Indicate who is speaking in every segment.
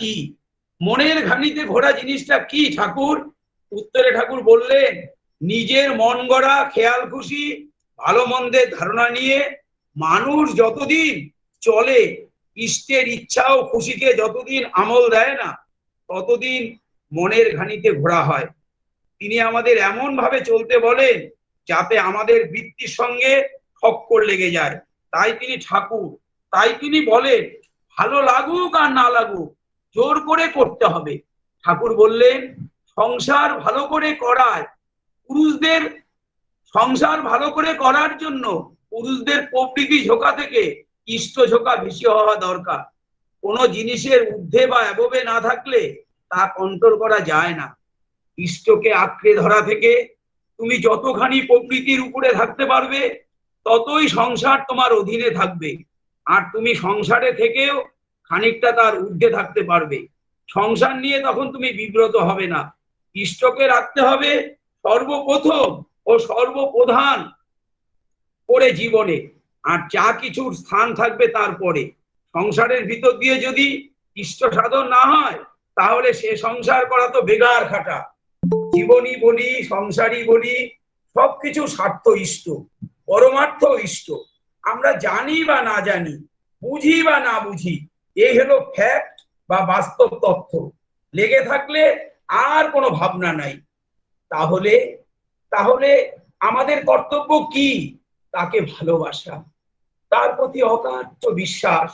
Speaker 1: কি? মনের ঘানিতে ঘোরা জিনিসটা কি ঠাকুর? উত্তরে ঠাকুর বললেন, নিজের মন গড়া খেয়াল খুশি ভালো মন্দের ধারণা নিয়ে মানুষ যতদিন চলে, ইষ্টের ইচ্ছা ও খুশিকে যতদিন আমল দেয় না, ততদিন মনের ঘানিতে ঘোরা হয়। তিনি আমাদের এমন ভাবে চলতে বলেন যাতে আমাদের বৃত্তির সঙ্গে ঠক্কর লেগে যায়। তাই তিনি ঠাকুর, তাই তিনি বলেন, ভালো লাগুক আর না লাগুক জোর করে করতে হবে। ঠাকুর বললেন, সংসার ভালো করে করায় পুরুষদের, সংসার ভালো করে করার জন্য পুরুষদের প্রবৃত্তি ঝোঁকা থেকে ইষ্ট ঝোঁকা বেশি হওয়া দরকার। কোনো জিনিসের ঊর্ধ্বে বা অ্যাববে না থাকলে তা কন্ট্রোল করা যায় না। ইষ্টকে আঁকড়ে ধরা থেকে তুমি যতখানি প্রকৃতির উপরে থাকতে পারবে, ততই সংসার তোমার অধীনে থাকবে। আর তুমি সংসারে থেকেও খানিকটা তার ঊর্ধ্বে থাকতে পারবে। সংসার নিয়ে তখন তুমি বিব্রত হবে না। ইষ্টকে রাখতে হবে সর্বপ্রথম ও সর্বপ্রধান করে জীবনে, আর যা কিছুর স্থান থাকবে তারপরে। সংসারের ভিতর দিয়ে যদি ইষ্ট সাধন না হয়, তাহলে সে সংসার করা তো বেগার খাটা। জীবনী বলি, সংসারী বলি, সবকিছু স্বার্থ ইষ্ট, পরমার্থ ইষ্ট। আমরা জানি বা না জানি, বুঝি বা না বুঝি, এই হলো ফ্যাক্ট বা বাস্তব তথ্য। লেগে থাকলে আর কোনো ভাবনা নাই। তাহলে তাহলে আমাদের কর্তব্য কি? তাকে ভালোবাসা, তার প্রতি অকাট্য বিশ্বাস।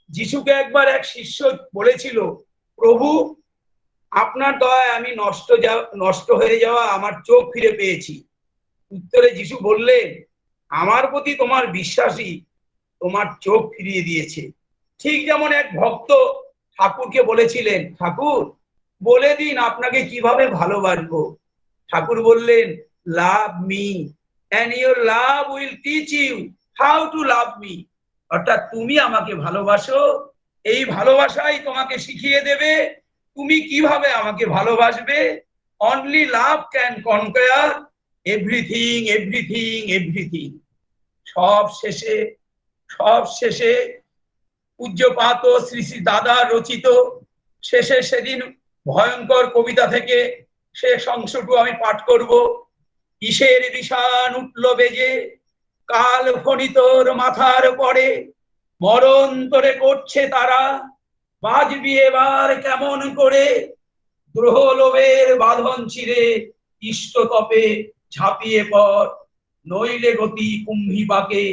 Speaker 1: যিশুকে একবার এক শিষ্য বলেছিল, প্রভু, আপনার দয়ায় আমি নষ্ট হয়ে যাওয়া আমার চোখ ফিরে পেয়েছি। উত্তরে যিশু বললেন, আমার প্রতি তোমার বিশ্বাসই তোমার চোখ ফিরিয়ে দিয়েছে। ঠিক যেমন এক ভক্ত ঠাকুরকে বলেছিলেন, ঠাকুর বলে দিন আপনাকে কিভাবে ভালোবাসবো। ঠাকুর বললেন, love me and your love will teach you how to love me। অর্থাৎ তুমি আমাকে ভালোবাসো, এই ভালোবাসাই তোমাকে শিখিয়ে দেবে তুমি কিভাবে আমাকে ভালোবাসবে। Only love can conquer everything, everything, everything. সব শেষে, সব শেষে পূজ্যপাত শ্রী শ্রী দাদা রচিত শেষে সেদিন ভয়ঙ্কর কবিতা থেকে শেষ অংশটুকু আমি পাঠ করব। কিসের বিষাণ উঠল বেজে, কাল ফণিতর মাথার পরে, মরণ তোরে করছে তারা, বাজবি এবার কেমন করে, গ্রহ লোভের বাঁধন ছিঁড়ে ইষ্ট তপে ঝাঁপিয়ে পর, নইলে গতি কুম্ভীবাকে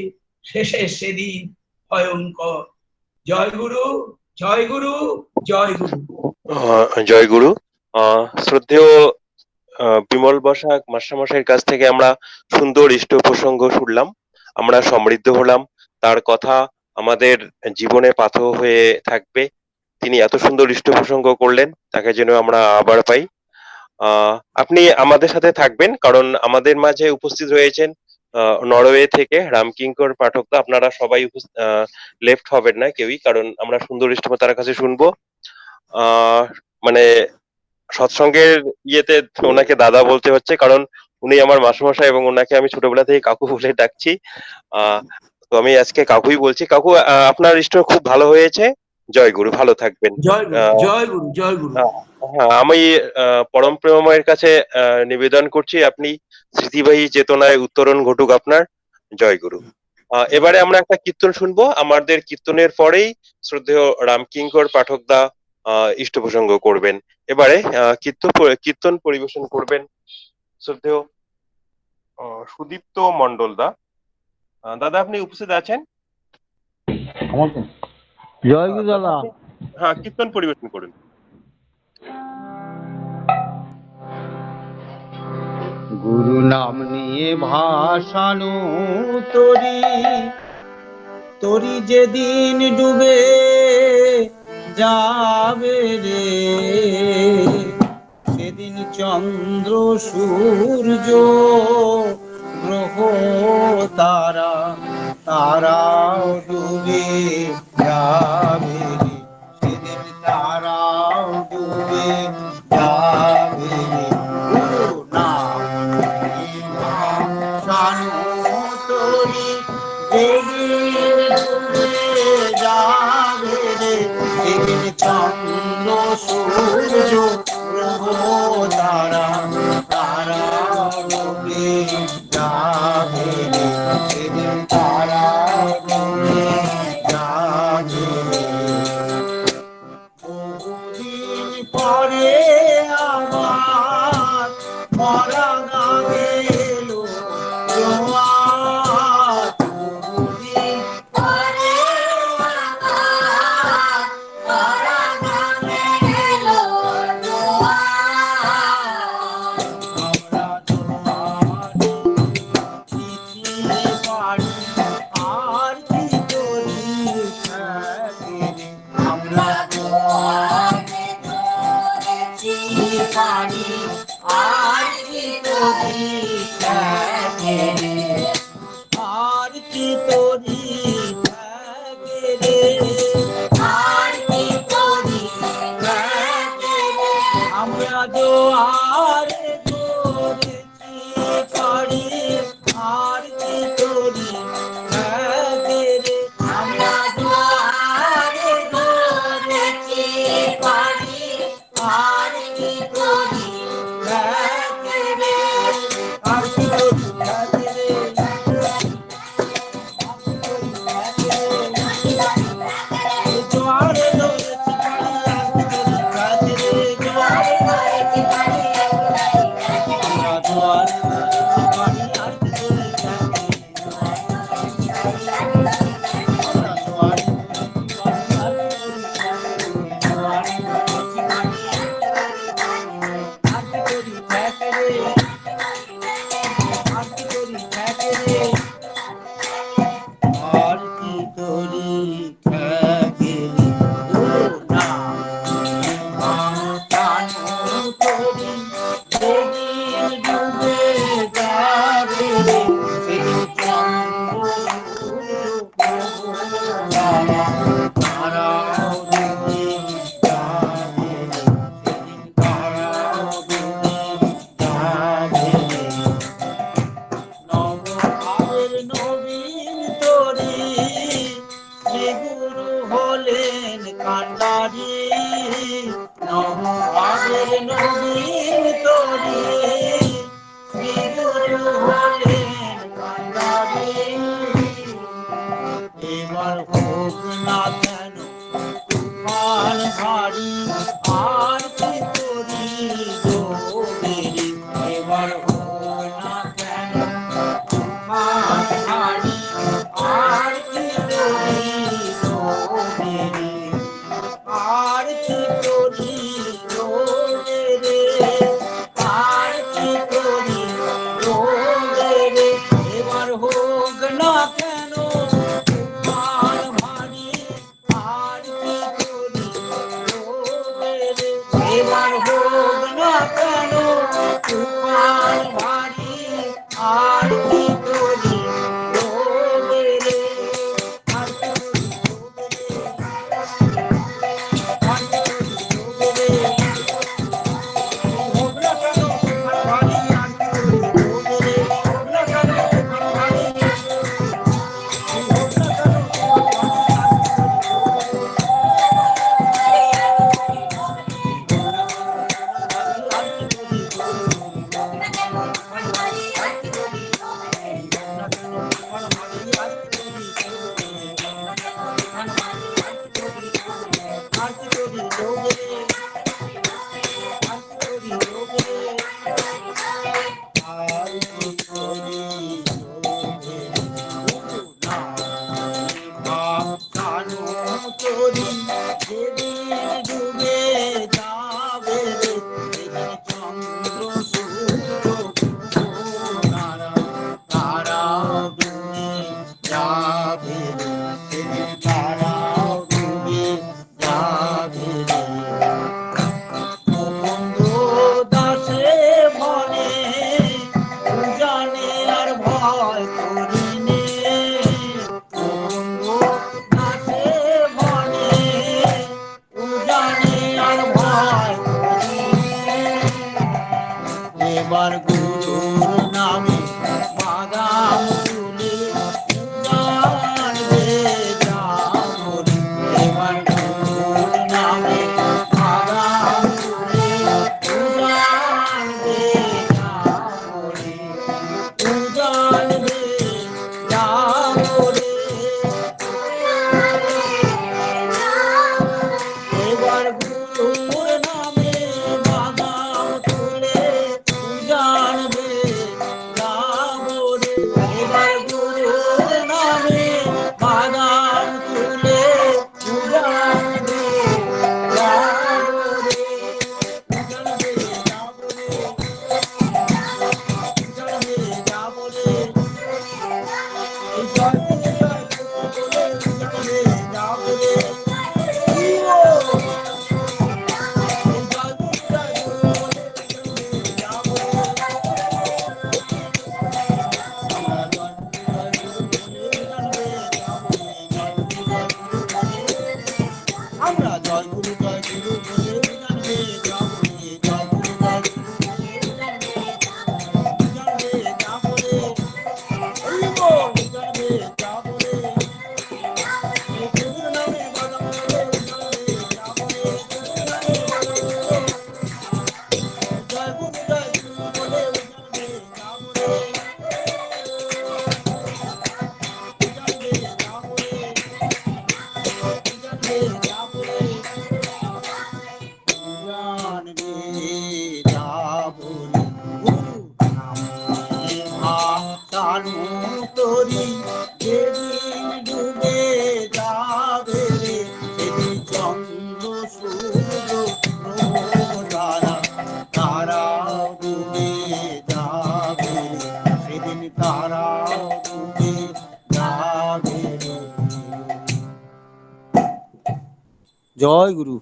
Speaker 1: শেষে সেদিন ভয়ঙ্কর। জয় গুরু, জয় গুরু, জয় গুরু।
Speaker 2: জয় গুরু। শ্রদ্ধেয় বিমল বসাক মাস্টারমশাইয়ের কাছ থেকে আমরা সুন্দর ইষ্ট প্রসঙ্গ শুনলাম, আমরা সমৃদ্ধ হলাম। তার কথা আমাদের জীবনে পাথর হয়ে থাকবে। তিনি এত সুন্দর ইষ্ট প্রসঙ্গ করলেন, তাকে যেন আমরা আবার পাই। আপনি আমাদের সাথে থাকবেন, কারণ আমাদের মাঝে উপস্থিত হয়েছেন নরওয়ে থেকে রামকিঙ্কর পাঠকদা। আপনারা সবাই লেফট হবেন না কেউই, কারণ আমরা সুন্দর ইষ্ট তার কাছে শুনবো। মানে সৎসঙ্গের ইয়েতে ওনাকে দাদা বলতে হচ্ছে, কারণ উনি আমার মাসুমশাই এবং ওনাকে আমি ছোটবেলা থেকে কাকু বলে ডাকছি। তো আমি আজকে কাকুই বলছি। কাকু, আপনার ইষ্ট খুব ভালো হয়েছে। জয় গুরু, ভালো থাকবেন।
Speaker 1: জয় গুরু, জয় গুরু, জয় গুরু।
Speaker 2: হ্যাঁ, আমি পরম প্রেমময়ের কাছে নিবেদন করছি, আপনি স্মৃতিবাহী চেতনায় উত্তরণ ঘটুক আপনার। জয় গুরু। এবারে আমরা একটা কীর্তন শুনবো। আমাদের কীর্তনের পরেই শ্রদ্ধেয় রামকিঙ্কর পাঠকদা ইষ্ট প্রসঙ্গ করবেন। এবারে কীর্তন পরিবেশন করবেন শ্রদ্ধেয় সুদীপ্ত মন্ডল দা। দাদা, আপনি উপস্থিত আছেন?
Speaker 3: জয় গুরু দাদা।
Speaker 2: হ্যাঁ, কীর্তন পরিবেশন করুন।
Speaker 3: গুরু নাম নিয়ে ভাসানো তরি, তরি যেদিন ডুবে যাবে রে, সেদিন চন্দ্র সূর্য গ্রহ তারা, তারাও ডুবে যাবে রে, সেদিন তারাও ডুবে যাবে রে। গুরু নাম ভাসানো তরি যেদিন ডুবে যাবে রে, সেদিন চন্দ্র সূর্য গ্রহ তারা তারা ডুবে যাবে রে, সেদিন তারা ডুবে যাবে রে। বহুদিন পরে আমার মরা গানে এলো জোয়ার, বহুদিন পরে আমার মরা গানে এলো জোয়ার। আমরা জোয়ারে চিঠি পাড়ি আর কি করি থাকে রে, আমরা জোয়ারে ধরেছি পাড়ি আর কি করি থাকে রে, আর কি করি থাকে রে, আর কি করি থাকে রে। আমরা জোয়ারে ধরেছি পাড়ি আর কি করি থাকে রে, আমরা জোয়ারে ধরেছি পাড়ি আর কি করি থাকে রে, আর কি করি থাকে রে, জোয়ারে ধরেছি পাড়ি আর কি করি থাকে রে, জোয়ারে ধরেছি পাড়ি আমরা জোয়ারে ধরেছি পাড়ি আর কি করি থাকে রে, আমরা জোয়ারে ধরেছি পাড়ি আর কি করি থাকে রে, জোয়ারে ধরেছি পাড়ি আর কি করি থাকে রে, আর কি করি থাকে রে, আর কি করি থাকে রে। ও না কানো করি যেদিন ডুবে যাবে রে, সেদিন চন্দ্র সূর্য তারা তারাও ডুবে যাবে রে, সেদিন তারাও ডুবে যাবে রে। নবভাবের নবীন তরি শ্রীগুরু হলেন কান্ডারি, নবভাবের নবীন তরি শ্রীগুরু হলেন কান্ডারি। এবার হোক না কেন তুফান ভারী আর কি করি ডোবে রে, এবার হোক না কেন তুফান ভারী আর কি করি ডোবে রে, আর কি করি ডোবে রে, আর কি করি ডোবে রে। এবার হোক না কেন তুফান ভারী আর কি করি ডোবে রে, এবার হোক না কেন তুফান ভারী আর কি করি ডোবে রে, আর কি করি ডোবে রে, আর কি করি ডোবে রে। হোক না কেন তুফান ভারী আর কি করি ডোবে রে, হোক না কেন তুফান ভারী, হোক না কেন তুফান ভারী আর কি করি ডোবে রে, আর কি করি ডোবে রে, আর কি করি ডোবে রে, আর কি করি ডোবে রে। না ভাব কানো করি যেদিন ডুবে যাবে রে, সেদিন চন্দ্র সূর্য তারা তারাও ডুবে যাবে রে, সেদিন তারাও ডুবে যাবে রে। মুকুন্দ দাসে মনে উজানে আর ভয় করি নে, মুকুন্দ দাসে মনে উজানে আর ভয় করি নে। এবার গুরুর নামে বাদাম তুলে জানবে যাবো রে, এবার গুরুর নামে বাদাম গুরুর নামে বাদাম তুলে জানবে যাবো রে এবার গুরুর নামে বাদাম তুলে জানবে যাবো রে জানবে যাবো রে জানবে যাবো রে এই জয় গুরু বলে জানবে যাবো রে আমরা জয় গুরু বলে জানবে যাবো রে জয় গুরু জানবে যাবো রে জানবে যাবো রে এই গুরুর নামে বাদাম তুলে জানবে যাবো রে গুরুর নামে বাদাম তুলে জয় গুরু বলে জানবে যাবো রে জানবে যাবো রে জানবে যাবো রে জানবে যাবো রে গুরু নামে ভাসানো তরি যেদিন ডুবে যাবে রে সেদিন চন্দ্র সূর্য গ্রহ তারা তারা ডুবে যাবে রে সেদিন তারা ডুবে যাবে রে জয় গুরু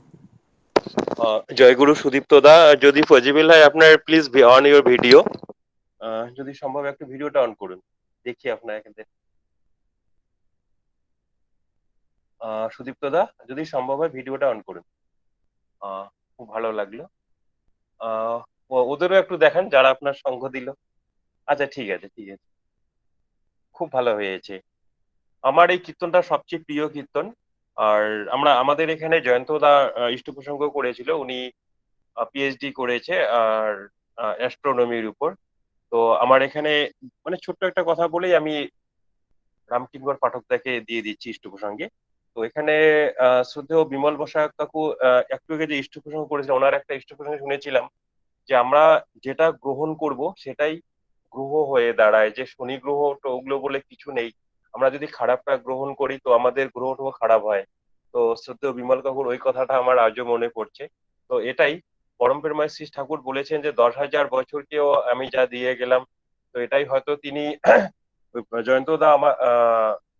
Speaker 2: জয়গুরু সুদীপ্ত দা, যদি পসিবল হয় আপনার প্লিজ অন ইউর ভিডিও, যদি সম্ভব একটু ভিডিওটা অন করুন, দেখি আপনার এখান থেকে। সুদীপ্ত দা, যদি সম্ভব হয় ভিডিওটা অন করুন, খুব ভালো লাগলো। ওদেরও একটু দেখান যারা আপনার সঙ্গ দিল। আচ্ছা ঠিক আছে ঠিক আছে, খুব ভালো হয়েছে। আমার এই কীর্তনটা সবচেয়ে প্রিয় কীর্তন। আর আমাদের এখানে জয়ন্ত দা ইষ্ট প্রসঙ্গ করেছিল, উনি পিএইচডি করেছে আর অ্যাস্ট্রোনমির উপর। তো আমার এখানে মানে ছোট্ট একটা কথা বলেই আমি রামকিঙ্কর পাঠকদাকে দিয়ে দিচ্ছি ইষ্ট প্রসঙ্গে। তো এখানে শ্রদ্ধেয় বিমল বসাক কাকু একটু আগে যে ইষ্ট প্রসঙ্গ করেছিলেন, ওনার একটা ইষ্ট প্রসঙ্গে শুনেছিলাম যে আমরা যেটা গ্রহণ করব সেটাই গ্রহ হয়ে দাঁড়ায়, যে শনি গ্রহ ওগুলো বলে কিছু নেই। আমরা যদি খারাপটা গ্রহণ করি তো আমাদের গ্রহটাও খারাপ হয়। তো শ্রদ্ধেয় বিমল কাকুর ওই কথাটা আমার আজও মনে পড়ছে। তো এটাই পরম প্রেমায় শ্রী ঠাকুর বলেছেন যে 10,000 বছরকেও আমি যা দিয়ে গেলাম। তো এটাই হয়তো তিনি জয়ন্ত দা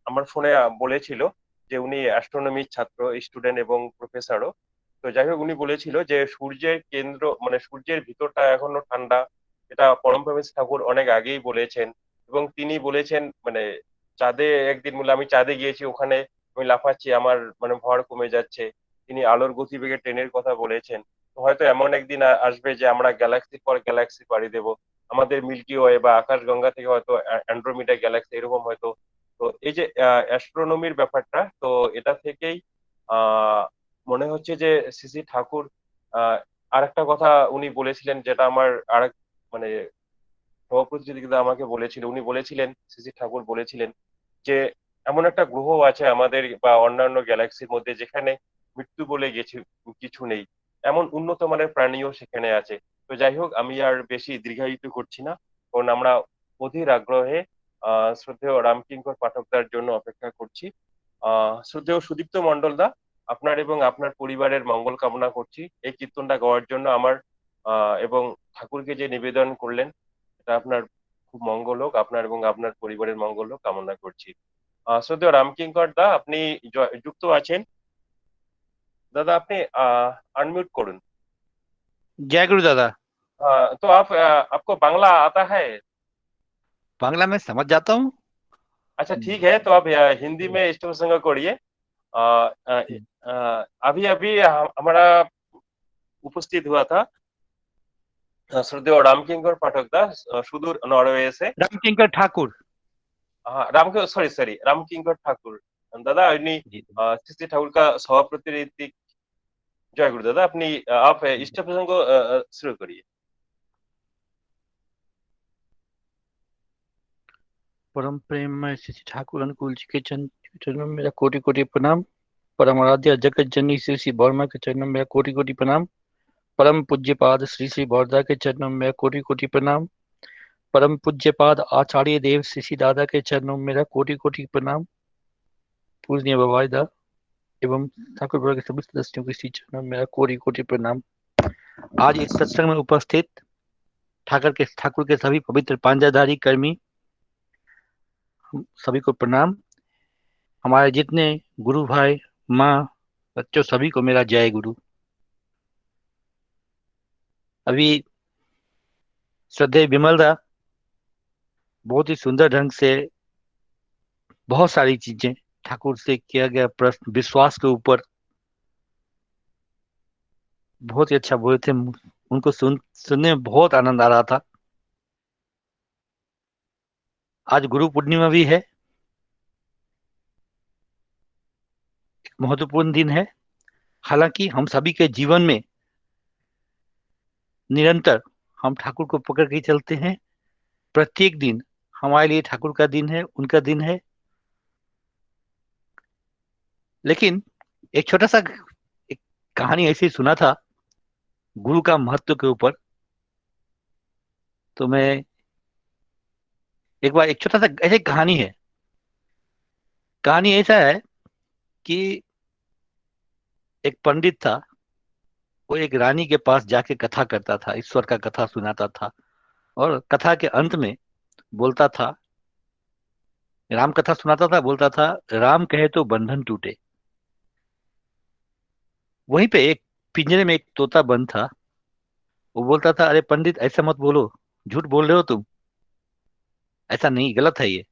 Speaker 2: আমার ফোনে বলেছিল যে উনি অ্যাস্ট্রোনমির ছাত্র, স্টুডেন্ট এবং প্রফেসরও। তো যাই হোক, উনি বলেছিল যে সূর্যের কেন্দ্র মানে সূর্যের ভিতরটা এখনো ঠান্ডা, এটা পরমপ্রমেশ ঠাকুর অনেক আগেই বলেছেন। এবং তিনি বলেছেন মানে চাঁদে একদিন বলে আমি চাঁদে গিয়েছি, ওখানে আমি লাফাচ্ছি, আমার মানে ভর কমে যাচ্ছে। তিনি আলোর গতিবেগে ট্রেনের কথা বলেছেন। তো হয়তো এমন একদিন আসবে যে আমরা গ্যালাক্সির পর গ্যালাক্সি পাড়ি দেব, আমাদের মিল্কি ওয়ে বা আকাশগঙ্গা থেকে হয়তো অ্যান্ড্রোমিডা গ্যালাক্সি এরকম হয়তো। তো এই যে অ্যাস্ট্রোনমির ব্যাপারটা, তো এটা থেকেই মনে হচ্ছে যে শ্রী ঠাকুর আরেকটা কথা উনি বলেছিলেন, যেটা আমার আরেক মানে সহপ্রতিযোগিতা আমাকে বলেছিল। উনি বলেছিলেন, শ্রী ঠাকুর বলেছিলেন যে এমন একটা গ্রহ আছে আমাদের বা অন্যান্য গ্যালাক্সির মধ্যে যেখানে মৃত্যু বলে কিছু নেই, এমন উন্নত মানের প্রাণীও সেখানে আছে। তো যাই হোক, আমি আর বেশি দীর্ঘায়িত করছি না, কারণ আমরা অধীর আগ্রহে শ্রদ্ধেয় রামকিঙ্কর পাঠকদার জন্য অপেক্ষা করছি। শ্রদ্ধেয় সুদীপ্ত মন্ডল দা, আপনার এবং আপনার পরিবারের মঙ্গল কামনা করছি। এই কীর্তনটা গাওয়ার জন্য আমার এবং ঠাকুরকে যে নিবেদন করলেন, এটা আপনার খুব মঙ্গল হোক, আপনার এবং আপনার পরিবারের মঙ্গল হোক কামনা করছি। শ্রদ্ধেয় রামকিঙ্কর দা, আপনি যুক্ত আছেন? দাদা আপনি अनम्यूट করুন।
Speaker 4: जय गुरु दादा।
Speaker 2: तो आपको बांग्ला आता है?
Speaker 4: बांग्ला में समझ जाता हूँ।
Speaker 2: अच्छा ठीक है, तो आप हिंदी में इष्ट प्रसंग करिए। अभी अभी हमारा उपस्थित हुआ था श्रद्धेय रामकिंकर पाठक दा, सुदूर नॉर्वे से।
Speaker 4: रामकिंकर ठाकुर।
Speaker 2: हाँ, रामकिंकर ठाकुर दादा, इन्हीं श्री ठाकुर का सभाप्रतिनिधि। जय गुरु दादा, अपनी आप इष्ट प्रसंग को शुरू करिए।
Speaker 4: परम प्रेम में श्री ठाकुर अनुकूल जी के चरणों में मेरा कोटि कोटि प्रणाम। परम आराध्य जगत जननी श्री श्री बर्मा के चरणों में कोटि कोटि प्रणाम। परम पूज्य पाद श्री श्री बौरदा के चरणों में कोटि कोटि प्रणाम। परम पूज्य पाद आचार्य देव श्री श्री दादा के चरणों में मेरा कोटि कोटि प्रणाम। पूजनीय बवाईदा एवं ठाकुर परिवार के सभी सदस्यों के श्री चरणों में मेरा कोटि कोटि प्रणाम। आज इस सत्संग में उपस्थित ठाकुर के सभी पवित्र पांजाधारी कर्मी सभी को प्रणाम। हमारे जितने गुरु भाई माँ बच्चों सभी को मेरा जय गुरु। अभी श्रद्धेय विमलदा बहुत ही सुंदर ढंग से बहुत सारी चीजें ठाकुर से किया गया प्रश्न विश्वास के ऊपर बहुत ही अच्छा बोले थे। उनको सुनने में बहुत आनंद आ रहा था। आज गुरु पूर्णिमा भी है, महत्वपूर्ण दिन है। हालांकि हम सभी के जीवन में निरंतर हम ठाकुर को पकड़ के चलते हैं। प्रत्येक दिन हमारे लिए ठाकुर का दिन है, उनका दिन है। लेकिन एक छोटा सा एक कहानी ऐसी सुना था गुरु का महत्व के ऊपर। तो मैं एक बार एक छोटा सा ऐसी कहानी है। कहानी ऐसा है कि एक पंडित था, वो एक रानी के पास जाके कथा करता था, ईश्वर का कथा सुनाता था। और कथा के अंत में बोलता था, राम कथा सुनाता था, बोलता था राम कहे तो बंधन टूटे। वहीं पे एक पिंजरे में एक तोता बंद था। वो बोलता था, अरे पंडित ऐसा मत बोलो, झूठ बोल रहे हो तुम, ऐसा नहीं, गलत है ये।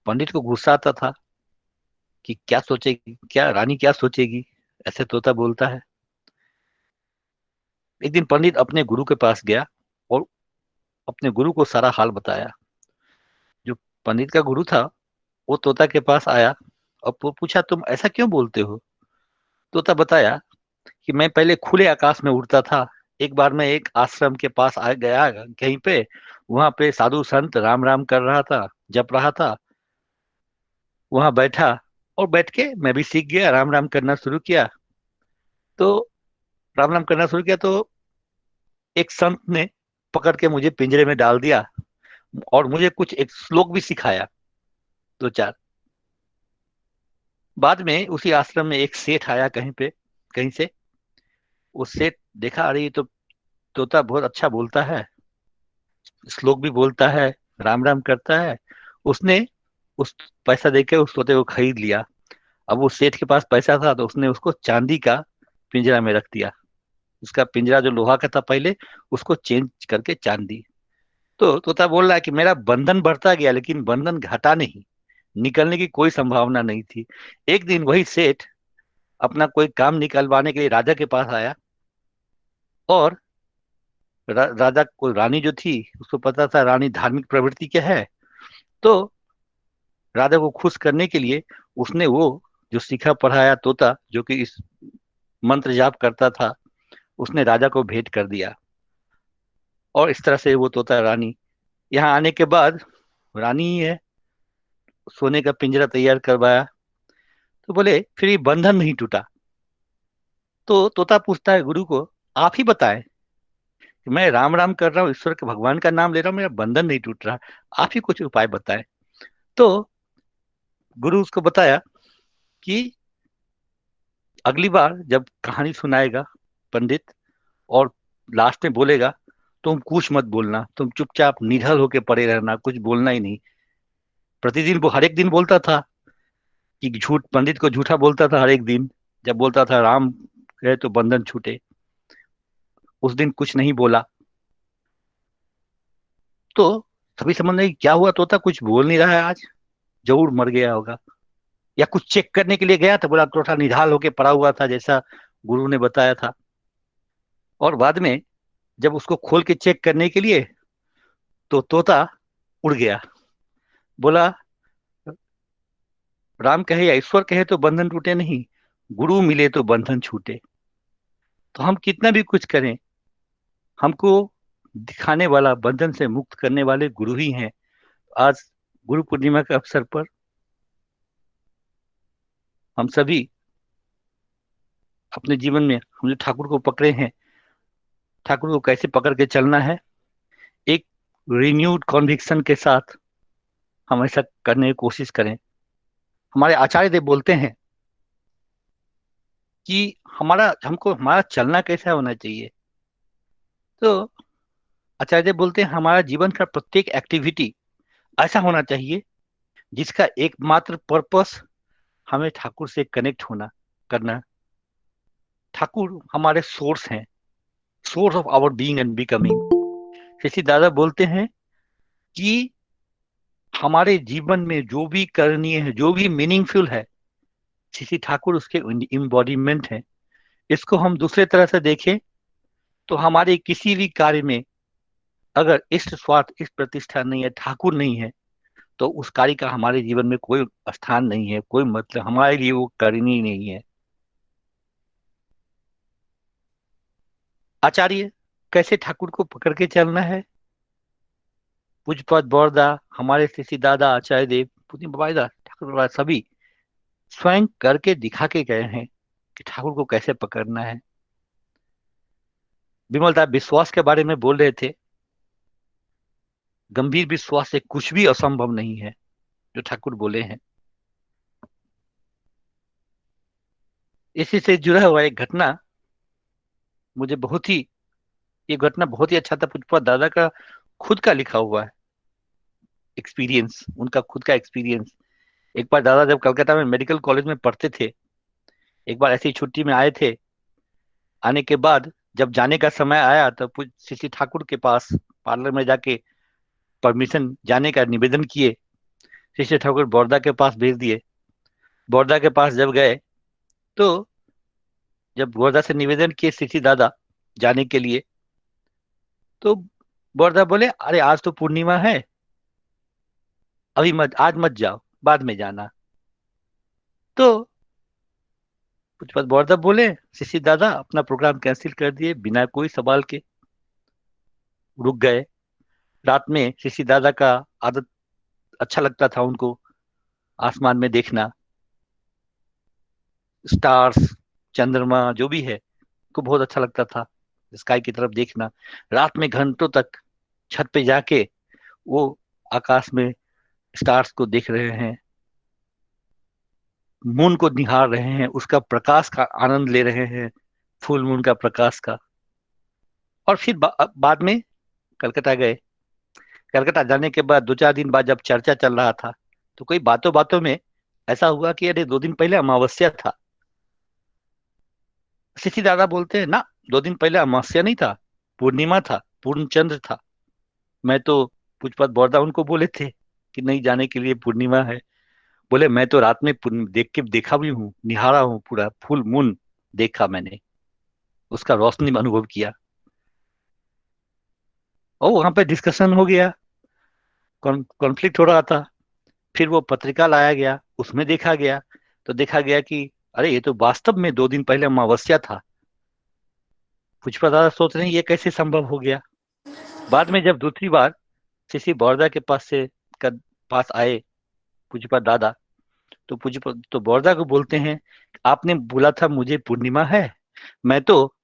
Speaker 4: पंडित को गुस्सा आता था कि क्या सोचेगी, क्या रानी क्या सोचेगी, ऐसे तोता बोलता है। एक दिन पंडित अपने गुरु के पास गया और अपने गुरु को सारा हाल बताया। जो पंडित का गुरु था वो तोता के पास आया और पूछा, तुम ऐसा क्यों बोलते हो। तोता बताया कि मैं पहले खुले आकाश में उड़ता था। एक बार मैं एक आश्रम के पास आ गया कहीं पे, वहां पे साधु संत राम राम कर रहा था, जप रहा था। वहां बैठा और बैठ के मैं भी सीख गया, राम राम करना शुरू किया। तो राम राम करना शुरू किया तो एक संत ने पकड़ के मुझे पिंजरे में डाल दिया और मुझे कुछ एक श्लोक भी सिखाया, दो चार। बाद में उसी आश्रम में एक सेठ आया कहीं पे, कहीं से। उस सेठ देखा, अरे ये तो तोता बहुत अच्छा बोलता है, श्लोक भी बोलता है, राम राम करता है। उसने उस पैसा देके उस तोते को खरीद लिया। अब वो सेठ के पास पैसा था तो उसने उसको चांदी का पिंजरा में रख दिया। उसका पिंजरा जो लोहा का था पहले, उसको चेंज करके चांदी। तो तोता बोल रहा है कि मेरा बंधन बढ़ता गया लेकिन बंधन घटा नहीं, निकलने की कोई संभावना नहीं थी। एक दिन वही सेठ अपना कोई काम निकलवाने के लिए राजा के पास आया और राजा को रानी जो थी उसको पता था रानी धार्मिक प्रवृत्ति के है। तो राजा को खुश करने के लिए उसने वो जो सीखा पढ़ाया तोता, जो कि इस मंत्र जाप करता था, उसने राजा को भेंट कर दिया। और इस तरह से वो तोता रानी यहाँ आने के बाद रानी ही है, सोने का पिंजरा तैयार करवाया। तो बोले फिर ये बंधन नहीं टूटा। तो तोता पूछता है गुरु को, आप ही बताएं कि मैं राम राम कर रहा हूँ, ईश्वर के भगवान का नाम ले रहा हूँ, मेरा बंधन नहीं टूट रहा, आप ही कुछ उपाय बताएं। तो गुरु उसको बताया कि अगली बार जब कहानी सुनाएगा पंडित और लास्ट में बोलेगा, तुम कुछ मत बोलना, तुम चुपचाप निडर होके पड़े रहना, कुछ बोलना ही नहीं। प्रतिदिन वो हर एक दिन बोलता था कि झूठ, पंडित को झूठा बोलता था हर एक दिन। जब बोलता था राम कहे तो बंधन छूटे, उस दिन कुछ नहीं बोला। तो सभी समझ नहीं क्या हुआ, तोता कुछ बोल नहीं रहा है आज, जरूर मर गया होगा। या कुछ चेक करने के लिए गया था, बोला तोता निढाल होके पड़ा हुआ था जैसा गुरु ने बताया था। और बाद में जब उसको खोल के चेक करने के लिए, तो तोता उड़ गया। बोला राम कहे या ईश्वर कहे तो बंधन टूटे नहीं, गुरु मिले तो बंधन छूटे। तो हम कितना भी कुछ करें, हमको दिखाने वाला, बंधन से मुक्त करने वाले गुरु ही हैं। आज गुरु पूर्णिमा के अवसर पर हम सभी अपने जीवन में हम जो ठाकुर को पकड़े हैं, ठाकुर को कैसे पकड़ के चलना है, एक रिन्यूड कॉन्विक्शन के साथ हम ऐसा करने की कोशिश करें। हमारे आचार्य देव बोलते हैं कि हमारा चलना कैसा होना चाहिए। तो आचार्य देव बोलते हैं हमारा जीवन का प्रत्येक एक्टिविटी ऐसा होना चाहिए जिसका एकमात्र पर्पस हमें ठाकुर से कनेक्ट होना करना। ठाकुर हमारे सोर्स हैं, source of our being and becoming. Shashi दादा बोलते हैं कि हमारे जीवन में जो भी करणीय है, जो भी मीनिंगफुल है, शशि ठाकुर उसके इम्बॉडीमेंट है। इसको हम दूसरे तरह से देखें तो हमारे किसी भी कार्य में अगर इष्ट स्वार्थ इष्ट प्रतिष्ठा नहीं है, ठाकुर नहीं है, तो उस कार्य का हमारे जीवन में कोई स्थान नहीं है, कोई मतलब हमारे लिए वो करनी नहीं है। आचार्य कैसे ठाकुर को पकड़ के चलना है, पूज्यपाद बौरदा, हमारे श्री दादा आचार्य देव, पूज्य बाबा ठाकुर बाबा सभी स्वयं करके दिखा के गए हैं कि ठाकुर को कैसे पकड़ना है। विमलता विश्वास के बारे में बोल रहे थे। गंभीर विश्वास से कुछ भी असंभव नहीं है, जो ठाकुर बोले हैं। इसी से जुड़ा हुआ एक घटना मुझे बहुत ही ये घटना बहुत ही अच्छा था। पुष्पा दादा का खुद का लिखा हुआ है एक्सपीरियंस, उनका खुद का एक्सपीरियंस। एक बार दादा जब कलकत्ता में मेडिकल कॉलेज में पढ़ते थे, एक बार ऐसी छुट्टी में आए थे। आने के बाद जब जाने का समय आया तो श्री ठाकुर के पास पार्लर में जाके परमिशन जाने का निवेदन किए। श्री ठाकुर बड़ौदा के पास भेज दिए। बड़ौदा के पास जब गए तो जब बड़ौदा से निवेदन किए श्री दादा जाने के लिए, तो बड़ौदा बोले अरे आज तो पूर्णिमा है, अभी मत, आज मत जाओ, बाद में जाना। तो कुछ बात बड़ौदा बोले, शिशिर दादा अपना प्रोग्राम कैंसिल कर दिए बिना कोई सवाल के, रुक गए। रात में शिशिर दादा का आदत अच्छा लगता था उनको आसमान में देखना, स्टार्स, चंद्रमा जो भी है, को बहुत अच्छा लगता था स्काई की तरफ देखना। रात में घंटों तक छत पे जाके वो आकाश में स्टार्स को देख रहे हैं, मून को निहार रहे हैं, उसका प्रकाश का आनंद ले रहे हैं, फुल मून का प्रकाश का। और फिर बाद में कलकत्ता गए। कलकत्ता जाने के बाद 2-4 दिन बाद जब चर्चा चल रहा था, तो कोई बातों बातों में ऐसा हुआ कि अरे 2 दिन पहले अमावस्या था। शशि दादा बोलते हैं ना, 2 दिन पहले अमावस्या नहीं था, पूर्णिमा था, पूर्ण चंद्र था। मैं तो पूछपत बौरदा उनको बोले थे कि नहीं जाने के लिए, पूर्णिमा है। बोले मैं तो रात में देख के देखा भी हूँ, निहारा हूँ, पूरा फुल मून देखा मैंने, उसका रोशनी में अनुभव किया। और वहां पे डिस्कशन हो गया, कॉन्फ्लिक्ट हो रहा था। फिर वो पत्रिका लाया गया, उसमें देखा गया, तो देखा गया कि अरे ये तो वास्तव में 2 दिन पहले अमावस्या था। पुष्पा दादा सोच रहे हैं ये कैसे संभव हो गया। बाद में जब दूसरी बार किसी बौरदा के पास आए पुष्पा दादा, तो पुष्पा तो बौरदा को बोलते हैं आपने बोला था मुझे पूर्णिमा है, मैं तो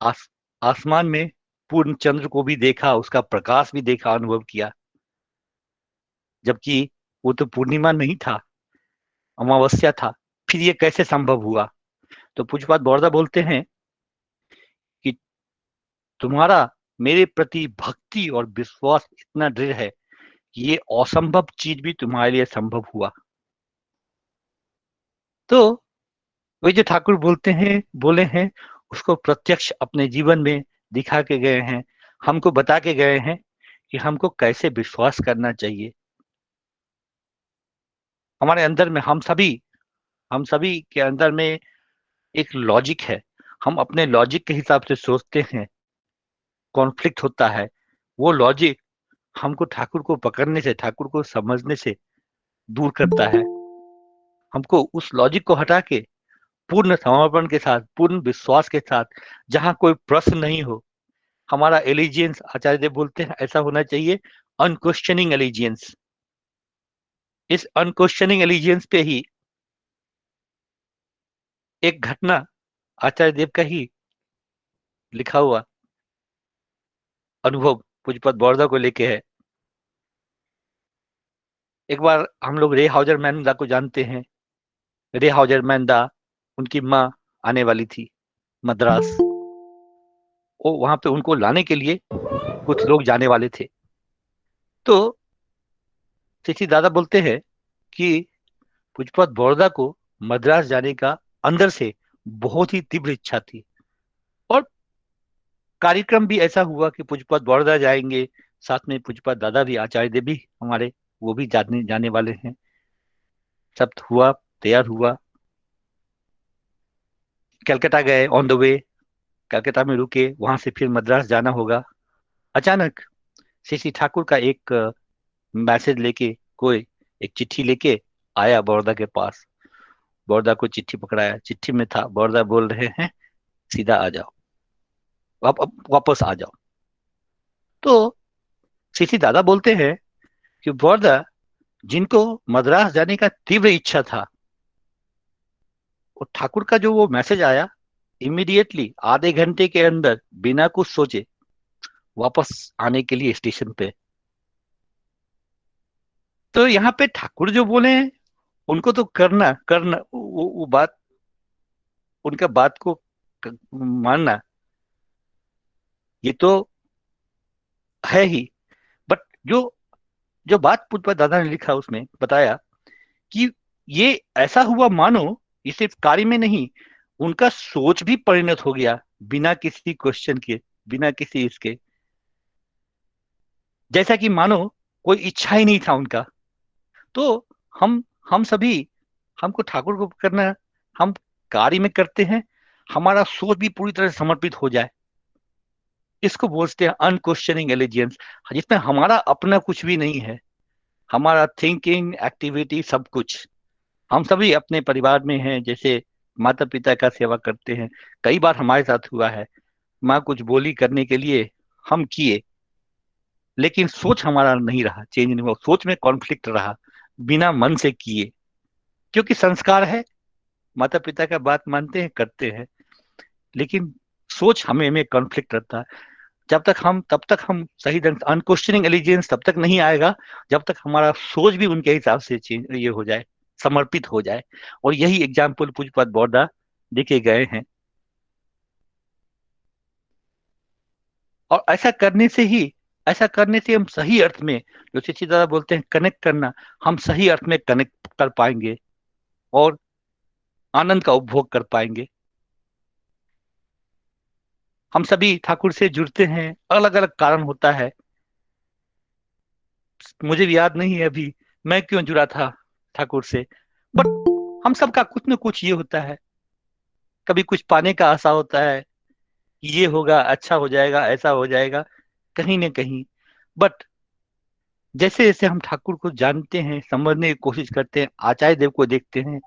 Speaker 4: आस, आसमान में पूर्ण चंद्र को भी देखा, उसका प्रकाश भी देखा, अनुभव किया, जबकि वो तो पूर्णिमा नहीं था, अमावस्या था। फिर ये कैसे संभव हुआ। तो पूज्यपाद बौरदा बोलते हैं कि तुम्हारा मेरे प्रति भक्ति और विश्वास इतना दृढ़ है कि ये असंभव चीज भी तुम्हारे लिए संभव हुआ। तो वही जो ठाकुर बोले हैं, उसको प्रत्यक्ष अपने जीवन में दिखा के गए हैं, हमको बता के गए हैं कि हमको कैसे विश्वास करना चाहिए। हमारे अंदर में हम सभी के अंदर में एक लॉजिक है, हम अपने लॉजिक के हिसाब से सोचते हैं, कॉन्फ्लिक्ट होता है। वो लॉजिक हमको ठाकुर को पकड़ने से, ठाकुर को समझने से दूर करता है। हमको उस लॉजिक को हटा के पूर्ण समर्पण के साथ, पूर्ण विश्वास के साथ, जहां कोई प्रश्न नहीं हो, हमारा एलिजियंस, आचार्य देव बोलते हैं ऐसा होना चाहिए, अनक्वेश्चनिंग एलिजियंस। इस अनक्वेश्चनिंग एलिजियंस पे ही एक घटना आचार्य देव का ही लिखा हुआ अनुभव पूज्यपाद बड़ौदा को लेके है। एक बार हम लोग रे हाउजर मैंदा को जानते हैं। रे हाउजर मैंदा, उनकी माँ आने वाली थी मद्रास। वो वहां पे उनको लाने के लिए कुछ लोग जाने वाले थे। तो शशि दादा बोलते हैं कि पुष्पत बड़ौदा को मद्रास जाने का अंदर से बहुत ही तीव्र इच्छा थी। और कार्यक्रम भी ऐसा हुआ कि पुष्पत बड़ौदा जाएंगे, साथ में पुष्पत दादा भी, आचार्य देव भी हमारे, वो भी जाने जाने वाले हैं। सब हुआ, तैयार हुआ, कलकत्ता गए, ऑन द वे कलकत्ता में रुके, वहां से फिर मद्रास जाना होगा। अचानक शशि ठाकुर का एक मैसेज लेके, कोई एक चिट्ठी लेके आया बड़ौदा के पास। बड़ौदा को चिट्ठी पकड़ाया, चिट्ठी में था, बड़ौदा बोल रहे हैं सीधा आ जाओ, वापस आ जाओ। तो शशि दादा बोलते हैं कि बड़ौदा, जिनको मद्रास जाने का तीव्र इच्छा था, और ठाकुर का जो वो मैसेज आया, इमीडिएटली आधे घंटे के अंदर बिना कुछ सोचे वापस आने के लिए स्टेशन पे। तो यहाँ पे ठाकुर जो बोले हैं, उनको तो करना करना, वो बात, उनका बात को मानना, ये तो है ही। बट जो जो बात पुष्पा दादा ने लिखा, उसमें बताया कि ये ऐसा हुआ मानो ये सिर्फ कार्य में नहीं, उनका सोच भी परिणत हो गया, बिना किसी क्वेश्चन के, बिना किसी इसके, जैसा कि मानो कोई इच्छा ही नहीं था उनका। तो हम हम सभी, हमको ठाकुर को करना, हम कार्य में करते हैं, हमारा सोच भी पूरी तरह से समर्पित हो जाए। इसको बोलते हैं अनक्वेश्चनिंग एलिजियंस, जिसमें हमारा अपना कुछ भी नहीं है। हमारा थिंकिंग, एक्टिविटी, सब कुछ, हम सभी अपने परिवार में हैं, जैसे माता पिता का सेवा करते हैं। कई बार हमारे साथ हुआ है, माँ कुछ बोली करने के लिए, हम किए, लेकिन सोच हमारा नहीं रहा, चेंज नहीं हुआ, सोच में कॉन्फ्लिक्ट रहा, बिना मन से किए, क्योंकि संस्कार है, माता पिता का बात मानते हैं, करते हैं, लेकिन सोच हमें में कॉन्फ्लिक्ट रहता है। जब तक हम, तब तक हम सही ढंग से, अनक्वेश्चनिंग एलिजियंस तब तक नहीं आएगा जब तक हमारा सोच भी उनके हिसाब से चेंज, ये हो जाए, समर्पित हो जाए। और यही एग्जाम्पल पूज्यपाद बौद्धा देखे गए हैं। और ऐसा करने से हम सही अर्थ में, जो शिक्षित दादा बोलते हैं कनेक्ट करना, हम सही अर्थ में कनेक्ट कर पाएंगे और आनंद का उपभोग कर पाएंगे। हम सभी ठाकुर से जुड़ते हैं, अलग अलग कारण होता है, मुझे भी याद नहीं है अभी मैं क्यों जुड़ा था ठाकुर से। बट हम सबका कुछ न कुछ ये होता है, कभी कुछ पाने का आशा होता है, ये होगा, अच्छा हो जाएगा, ऐसा हो जाएगा, कहीं न कहीं। बट जैसे जैसे हम ठाकुर को जानते हैं, समझने की कोशिश करते हैं, आचार्य देव को देखते हैं,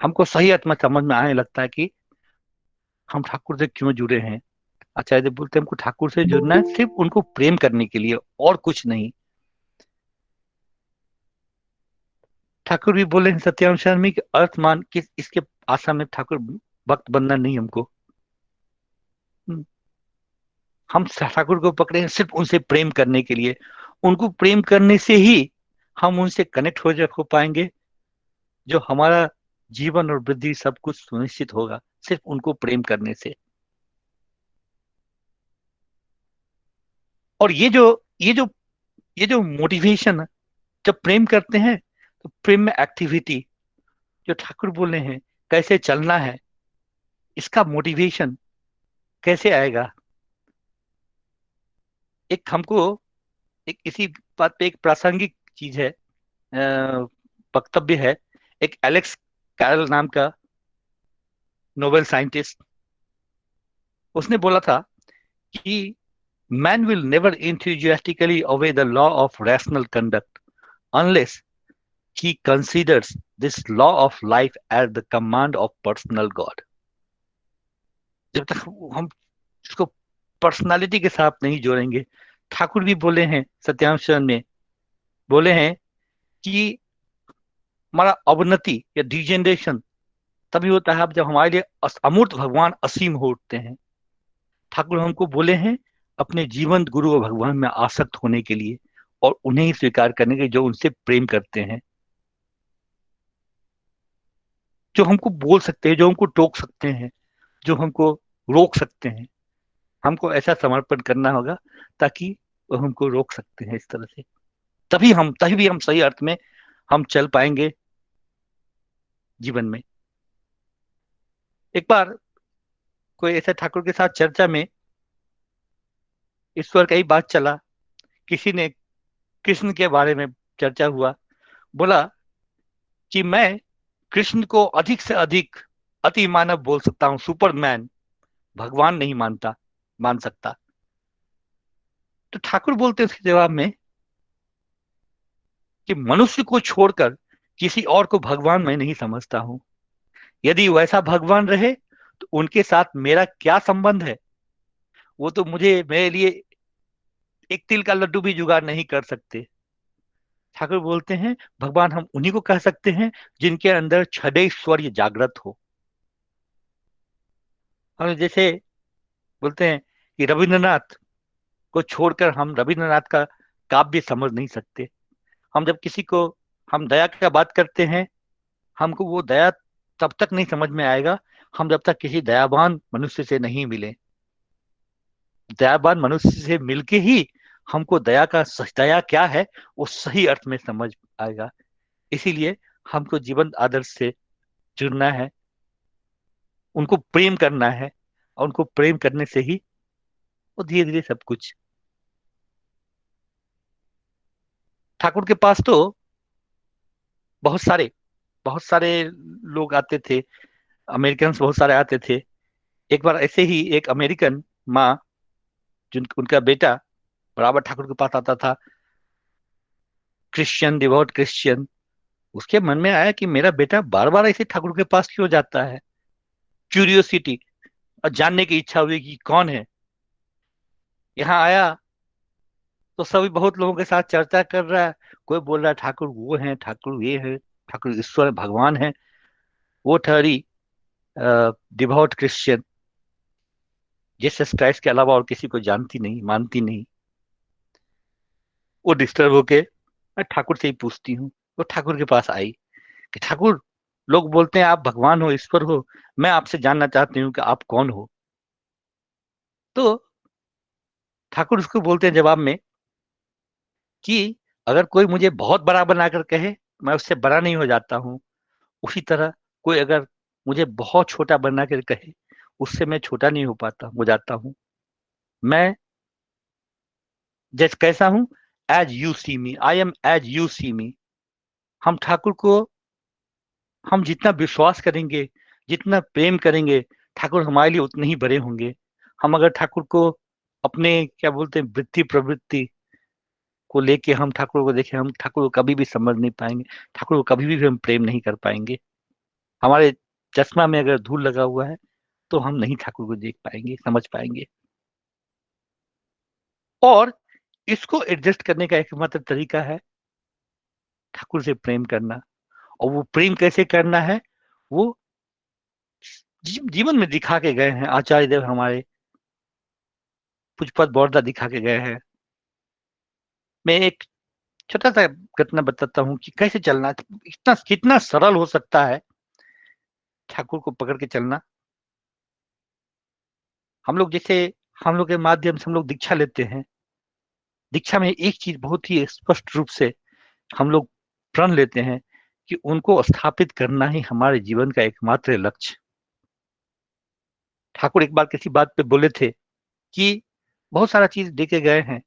Speaker 4: हमको सही अर्थ में समझ में आने लगता है कि हम ठाकुर से क्यों जुड़े हैं। आचार्य देव बोलते हैं हमको ठाकुर से जुड़ना है सिर्फ उनको प्रेम करने के लिए, और कुछ नहीं। ठाकुर भी बोले हैं सत्याम शर्मी के अर्थ मान किस इसके आशा में ठाकुर भक्त बनना नहीं हमको। हम्म, हम ठाकुर को पकड़े हैं सिर्फ उनसे प्रेम करने के लिए। उनको प्रेम करने से ही हम उनसे कनेक्ट हो पाएंगे, जो हमारा जीवन और वृद्धि सब कुछ सुनिश्चित होगा, सिर्फ उनको प्रेम करने से। और ये जो मोटिवेशन, जब प्रेम करते हैं तो प्रेम में एक्टिविटी, जो ठाकुर बोले हैं कैसे चलना है, इसका मोटिवेशन कैसे आएगा। एक हमको, एक इसी बात पे एक प्रासंगिक चीज है, वक्तव्य है। एक एलेक्स कैरल नाम का नोबेल साइंटिस्ट, उसने बोला था कि man will never enthusiastically obey the law of rational conduct unless he considers this law of life as the command of personal God। जब तक हम इसको पर्सनालिटी के साथ नहीं जोड़ेंगे, ठाकुर भी बोले हैं सत्यांश शरण में, बोले हैं कि हमारा अवनति या डिजेनरेशन तभी होता है जब हमारे लिए अमूर्त भगवान असीम हो उठते हैं। ठाकुर हमको बोले हैं अपने जीवंत गुरु और भगवान में आसक्त होने के लिए और उन्हें ही स्वीकार करने के लिए जो उनसे प्रेम करते हैं, जो हमको बोल सकते हैं, जो हमको टोक सकते हैं, जो हमको रोक सकते हैं। हमको ऐसा समर्पण करना होगा ताकि वो हमको रोक सकते हैं इस तरह से। तभी भी हम सही अर्थ में हम चल पाएंगे जीवन में। एक बार कोई ऐसे ठाकुर के साथ चर्चा में ईश्वर का ही बात चला। किसी ने कृष्ण के बारे में चर्चा हुआ, बोला कि मैं कृष्ण को अधिक से अधिक अति मानव बोल सकता हूँ, सुपरमैन, भगवान नहीं मान सकता। तो ठाकुर बोलते हैं उसके जवाब में कि मनुष्य को छोड़कर किसी और को भगवान मैं नहीं समझता हूं। यदि वैसा भगवान रहे तो उनके साथ मेरा क्या संबंध है? वो तो मेरे लिए एक तिल का लड्डू भी जुगाड़ नहीं कर सकते। ठाकुर बोलते हैं भगवान हम उन्हीं को कह सकते हैं जिनके अंदर छदेश्वर्य जागृत हो। हम जैसे बोलते हैं कि रविंद्रनाथ को छोड़कर हम रविंद्रनाथ का काव्य समझ नहीं सकते। हम जब किसी को हम दया का बात करते हैं, हमको वो दया तब तक नहीं समझ में आएगा हम जब तक किसी दयावान मनुष्य से नहीं मिले। दयावान मनुष्य से मिलके ही हमको दया क्या है वो सही अर्थ में समझ आएगा। इसीलिए हमको जीवन आदर्श से जुड़ना है, उनको प्रेम करना है, और उनको प्रेम करने से ही वो धीरे धीरे सब कुछ। ठाकुर के पास तो बहुत सारे बहुत सारे लोग आते थे, अमेरिकन बहुत सारे आते थे। एक बार ऐसे ही एक अमेरिकन माँ, जिन उनका बेटा बराबर ठाकुर के पास आता था, क्रिश्चियन, डिवोट क्रिश्चियन। उसके मन में आया कि मेरा बेटा बार बार ऐसे ठाकुर के पास क्यों जाता है। क्यूरियोसिटी और जानने की इच्छा हुई कि कौन है। यहाँ आया तो सभी बहुत लोगों के साथ चर्चा कर रहा है। कोई बोल रहा है ठाकुर वो है, ठाकुर ये है, ठाकुर ईश्वर भगवान है। वो ठहरी डिवोट क्रिश्चियन, जीसस क्राइस्ट के अलावा और किसी को जानती नहीं, मानती नहीं। वो डिस्टर्ब होके मैं ठाकुर से ही पूछती हूँ। वो ठाकुर के पास आई कि ठाकुर, लोग बोलते हैं आप भगवान हो, ईश्वर हो, मैं आपसे जानना चाहती हूँ कि आप कौन हो। तो ठाकुर उसको बोलते हैं जवाब में कि अगर कोई मुझे बहुत बड़ा बनाकर कहे, मैं उससे बड़ा नहीं हो जाता हूँ। उसी तरह कोई अगर मुझे बहुत छोटा बनाकर कहे, उससे मैं छोटा नहीं हो जाता हूँ। मैं जैसे कैसा हूँ, as you see me, I am as you see me. हम ठाकुर को हम जितना विश्वास करेंगे, जितना प्रेम करेंगे, ठाकुर हमारे लिए उतने ही बड़े होंगे। हम अगर ठाकुर को अपने क्या बोलते हैं वृत्ति प्रवृत्ति को लेके हम ठाकुर को देखें, हम ठाकुर को कभी भी समझ नहीं पाएंगे, ठाकुर को कभी भी हम प्रेम नहीं कर पाएंगे। हमारे चश्मा में अगर धूल लगा हुआ है तो हम नहीं ठाकुर को देख पाएंगे, समझ पाएंगे। और इसको एडजस्ट करने का एकमात्र तरीका है ठाकुर से प्रेम करना। और वो प्रेम कैसे करना है, वो जीवन में दिखा के गए हैं आचार्य देव हमारे, पुष्पत बौरदा दिखा के गए हैं। मैं एक छोटा सा घटना बताता हूँ कि कैसे चलना, इतना कितना सरल हो सकता है ठाकुर को पकड़ के चलना। हम लोग जैसे हम लोग के माध्यम से हम लोग दीक्षा लेते हैं। दीक्षा में एक चीज बहुत ही स्पष्ट रूप से हम लोग प्रण लेते हैं कि उनको स्थापित करना ही हमारे जीवन का एकमात्र लक्ष्य। ठाकुर एक बार किसी बात पे बोले थे कि बहुत सारा चीज देके गए हैं।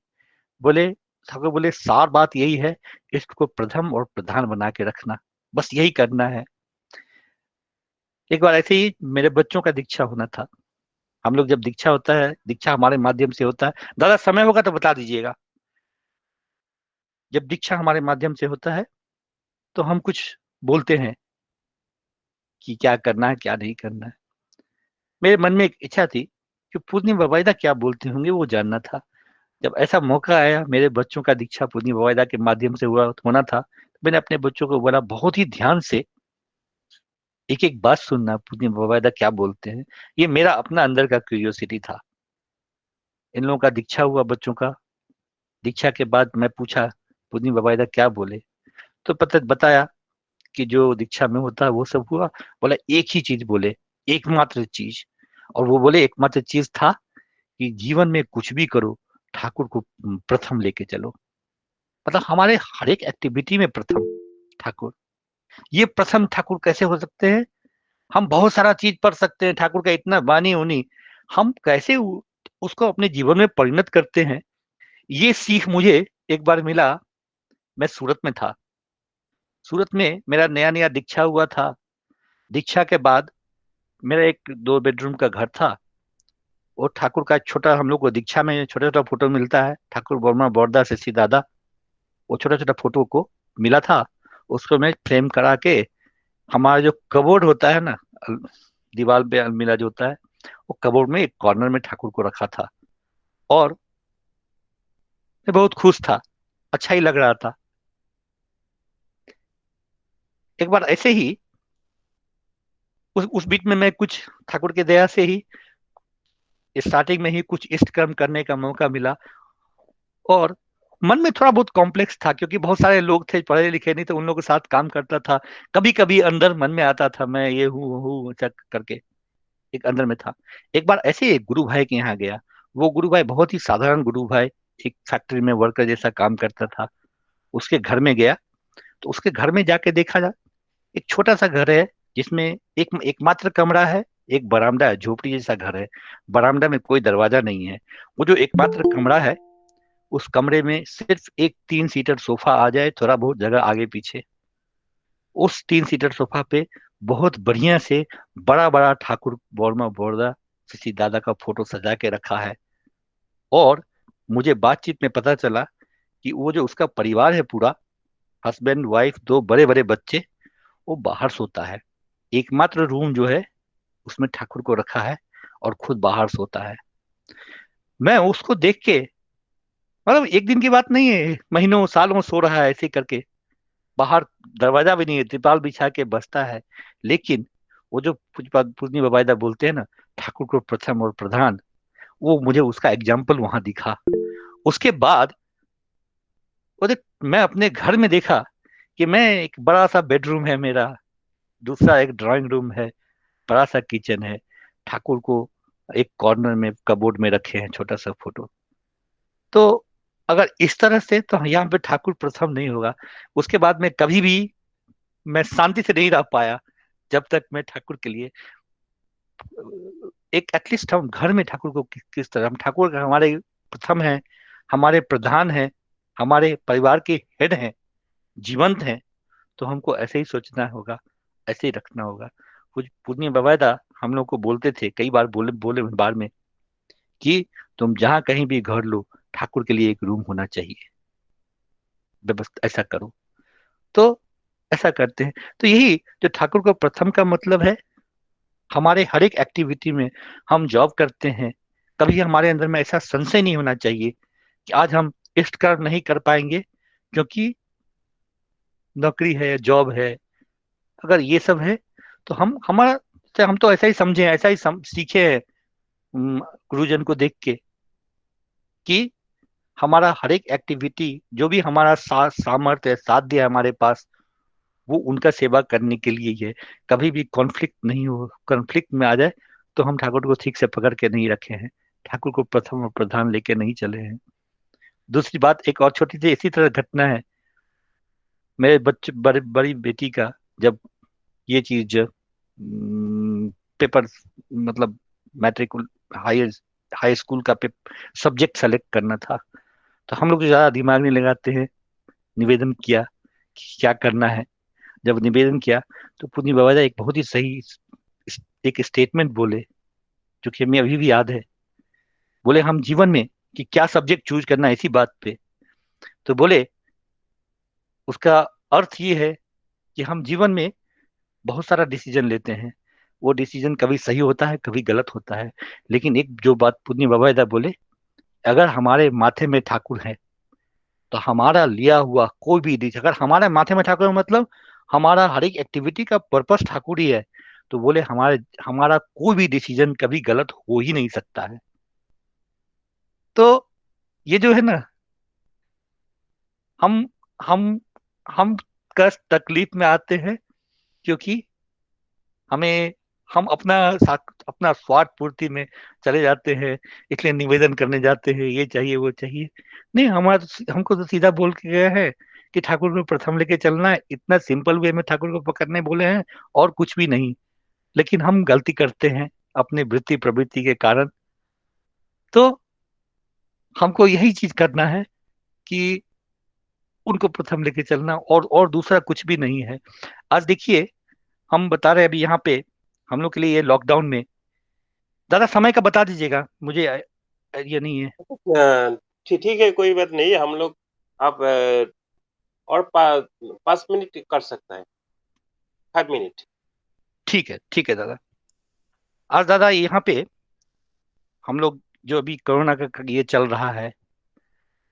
Speaker 4: बोले ठाकुर बोले सार बात यही है, इसको प्रथम और प्रधान बना के रखना, बस यही करना है। एक बार ऐसे ही मेरे बच्चों का दीक्षा होना था। हम लोग जब दीक्षा होता है, दीक्षा हमारे माध्यम से होता है, दादा समय होगा तो बता दीजिएगा। जब दीक्षा हमारे माध्यम से होता है तो हम कुछ बोलते हैं कि क्या करना है क्या नहीं करना है। मेरे मन में एक इच्छा थी कि पूर्णी बवायदा क्या बोलते होंगे वो जानना था। जब ऐसा मौका आया, मेरे बच्चों का दीक्षा पूर्णी बवायदा के माध्यम से होना था, तो मैंने अपने बच्चों को बोला बहुत ही ध्यान से एक एक बात सुनना, पूज्य बाबा क्या बोलते हैं। ये मेरा अपना अंदर का क्यूरियोसिटी था। इन लोगों का दीक्षा हुआ बच्चों का। दीक्षा के बाद मैं पूछा पूज्य बाबा क्या बोले, तो पता बताया कि जो दीक्षा में होता है वो सब हुआ। बोला एक ही चीज बोले, एकमात्र चीज, और वो बोले एकमात्र चीज था कि जीवन में कुछ भी करो, ठाकुर को प्रथम लेके चलो। मतलब हमारे हर एक एक्टिविटी में प्रथम ठाकुर। ये प्रथम ठाकुर कैसे हो सकते हैं? हम बहुत सारा चीज पढ़ सकते हैं, ठाकुर का इतना बानी उनी, हम कैसे उसको अपने जीवन में परिणत करते हैं। ये सीख मुझे एक बार मिला। मैं सूरत में था। सूरत में मेरा नया नया दीक्षा हुआ था। दीक्षा के बाद मेरा एक 2 बेडरूम का घर था। और ठाकुर का छोटा, हम लोग को दीक्षा में छोटा छोटा फोटो मिलता है, ठाकुर बर्मा बड़दा से सी दादा, वो छोटा छोटा फोटो को मिला था। उसको मैं फ्रेम करा के, हमारा जो कबोर्ड होता है ना, दीवार पे अलमीरा जो होता है, वो कबोर्ड में एक कॉर्नर में ठाकुर को रखा था। और मैं बहुत खुश था, अच्छा ही लग रहा था। एक बार ऐसे ही उस बीच में मैं कुछ ठाकुर की दया से ही स्टार्टिंग में ही कुछ इष्ट कर्म करने का मौका मिला। और मन में थोड़ा बहुत कॉम्प्लेक्स था, क्योंकि बहुत सारे लोग थे पढ़े लिखे नहीं, तो उन लोगों के साथ काम करता था। कभी कभी अंदर मन में आता था मैं ये हूँ चक करके, एक अंदर में था। एक बार ऐसे ही एक गुरु भाई के यहाँ गया। वो गुरु भाई बहुत ही साधारण गुरु भाई, एक फैक्ट्री में वर्कर जैसा काम करता था। उसके घर में गया, तो उसके घर में जाके देखा जा, एक छोटा सा घर है, जिसमें एकमात्र कमरा है, एक बरामदा है, झोपड़ी जैसा घर है। बरामदा में कोई दरवाजा नहीं है। वो जो एकमात्र कमरा है, उस कमरे में सिर्फ एक 3 सीटर सोफा आ जाए, थोड़ा बहुत जगह आगे पीछे। उस 3 सीटर सोफा पे बहुत बढ़िया से बड़ा बड़ा ठाकुर बोरमा बोरदा किसी दादा का फोटो सजा के रखा है। और मुझे बातचीत में पता चला कि वो जो उसका परिवार है पूरा, हस्बैंड वाइफ 2 बड़े बड़े बच्चे, वो बाहर सोता है। एकमात्र रूम जो है उसमें ठाकुर को रखा है, और खुद बाहर सोता है। मैं उसको देख के, मतलब एक दिन की बात नहीं है, महीनों सालों सो रहा है ऐसे करके। बाहर दरवाजा भी नहीं है, त्रिपाल बिछा के बसता है। लेकिन वो जो पूजनी बबायदा बोलते हैं ना, ठाकुर को प्रथम और प्रधान, वो मुझे उसका एग्जाम्पल वहां दिखा। उसके बाद वो मैं अपने घर में देखा कि मैं, एक बड़ा सा बेडरूम है मेरा, दूसरा एक ड्राइंग रूम है, बड़ा सा किचन है, ठाकुर को एक कॉर्नर में कबोर्ड में रखे हैं छोटा सा फोटो। तो अगर इस तरह से, तो यहाँ पे ठाकुर प्रथम नहीं होगा। उसके बाद में कभी भी मैं शांति से नहीं रह पाया, जब तक मैं ठाकुर के लिए एक एटलीस्ट, हम घर में ठाकुर को किस तरह, हम ठाकुर का हमारे प्रथम है, हमारे प्रधान है, हमारे परिवार के हेड हैं, जीवंत हैं, तो हमको ऐसे ही सोचना होगा, ऐसे ही रखना होगा। कुछ पुण्य बवायदा हम लोग को बोलते थे, कई बार बोले बोले बार में, कि तुम जहां कहीं भी घर लो, ठाकुर के लिए एक रूम होना चाहिए, व्यवस्था ऐसा करो। तो ऐसा करते हैं। तो यही जो ठाकुर को प्रथम का मतलब है, हमारे हर एक एक्टिविटी में, हम जॉब करते हैं, कभी हमारे अंदर में ऐसा संशय नहीं होना चाहिए कि आज हम इष्ट कर्म नहीं कर पाएंगे, क्योंकि नौकरी है, जॉब है। अगर ये सब है, तो हम तो ऐसा ही समझे, ऐसा ही सीखे हैं, गुरुजन को देख के, कि हमारा हर एक एक्टिविटी, जो भी हमारा सामर्थ्य है, साध्य है हमारे पास, वो उनका सेवा करने के लिए ही है। कभी भी कॉन्फ्लिक्ट नहीं हो, कॉन्फ्लिक्ट में आ जाए तो हम ठाकुर को ठीक से पकड़ के नहीं रखे हैं, ठाकुर को प्रथम और प्रधान लेके नहीं चले हैं। दूसरी बात, एक और छोटी सी इसी तरह घटना है। मेरे बच्चे, बड़ी बेटी का, जब ये चीज पेपर, मतलब मैट्रिक, हाई हाई स्कूल का सब्जेक्ट सेलेक्ट करना था, तो हम लोग ज्यादा दिमाग नहीं लगाते हैं। निवेदन किया कि क्या करना है। जब निवेदन किया, तो पूज्य बाबा एक बहुत ही सही एक स्टेटमेंट बोले, जो कि हमें अभी भी याद है। बोले हम जीवन में कि क्या सब्जेक्ट चूज करना है, इसी बात पे। तो बोले उसका अर्थ ये है कि हम जीवन में बहुत सारा डिसीजन लेते हैं, वो डिसीजन कभी सही होता है, कभी गलत होता है। लेकिन एक जो बात पुण्य बाबा बोले, अगर हमारे माथे में ठाकुर है, तो हमारा लिया हुआ कोई भी डिसीजन, अगर हमारे माथे में ठाकुर है, मतलब हमारा हर एक एक्टिविटी का पर्पस ठाकुर ही है। तो बोले हमारे हमारा कोई भी डिसीजन कभी गलत हो ही नहीं सकता है। तो ये जो है ना, हम हम हम कष्ट तकलीफ में आते हैं क्योंकि हमें हम अपना स्वार्थ पूर्ति में चले जाते हैं, इसलिए निवेदन करने जाते हैं ये चाहिए वो चाहिए। नहीं, हमारा हमको तो सीधा बोल के गया है कि ठाकुर को प्रथम लेके चलना है, इतना सिंपल वे में ठाकुर को पकड़ने बोले हैं, और कुछ भी नहीं। लेकिन हम गलती करते हैं अपनी वृत्ति प्रवृत्ति के कारण। तो हमको यही चीज करना है कि उनको प्रथम लेके चलना, और दूसरा कुछ भी नहीं है। आज देखिए, हम बता रहे हैं अभी यहाँ पे हम लोग के लिए ये लॉकडाउन में, दादा समय का बता दीजिएगा मुझे, ये नहीं है।
Speaker 2: ठीक है, कोई बात नहीं। हम लोग आप और 5 मिनट कर सकता है, 5 मिनट।
Speaker 4: ठीक है दादा। आज दादा यहाँ पे हम लोग जो अभी कोरोना का ये चल रहा है,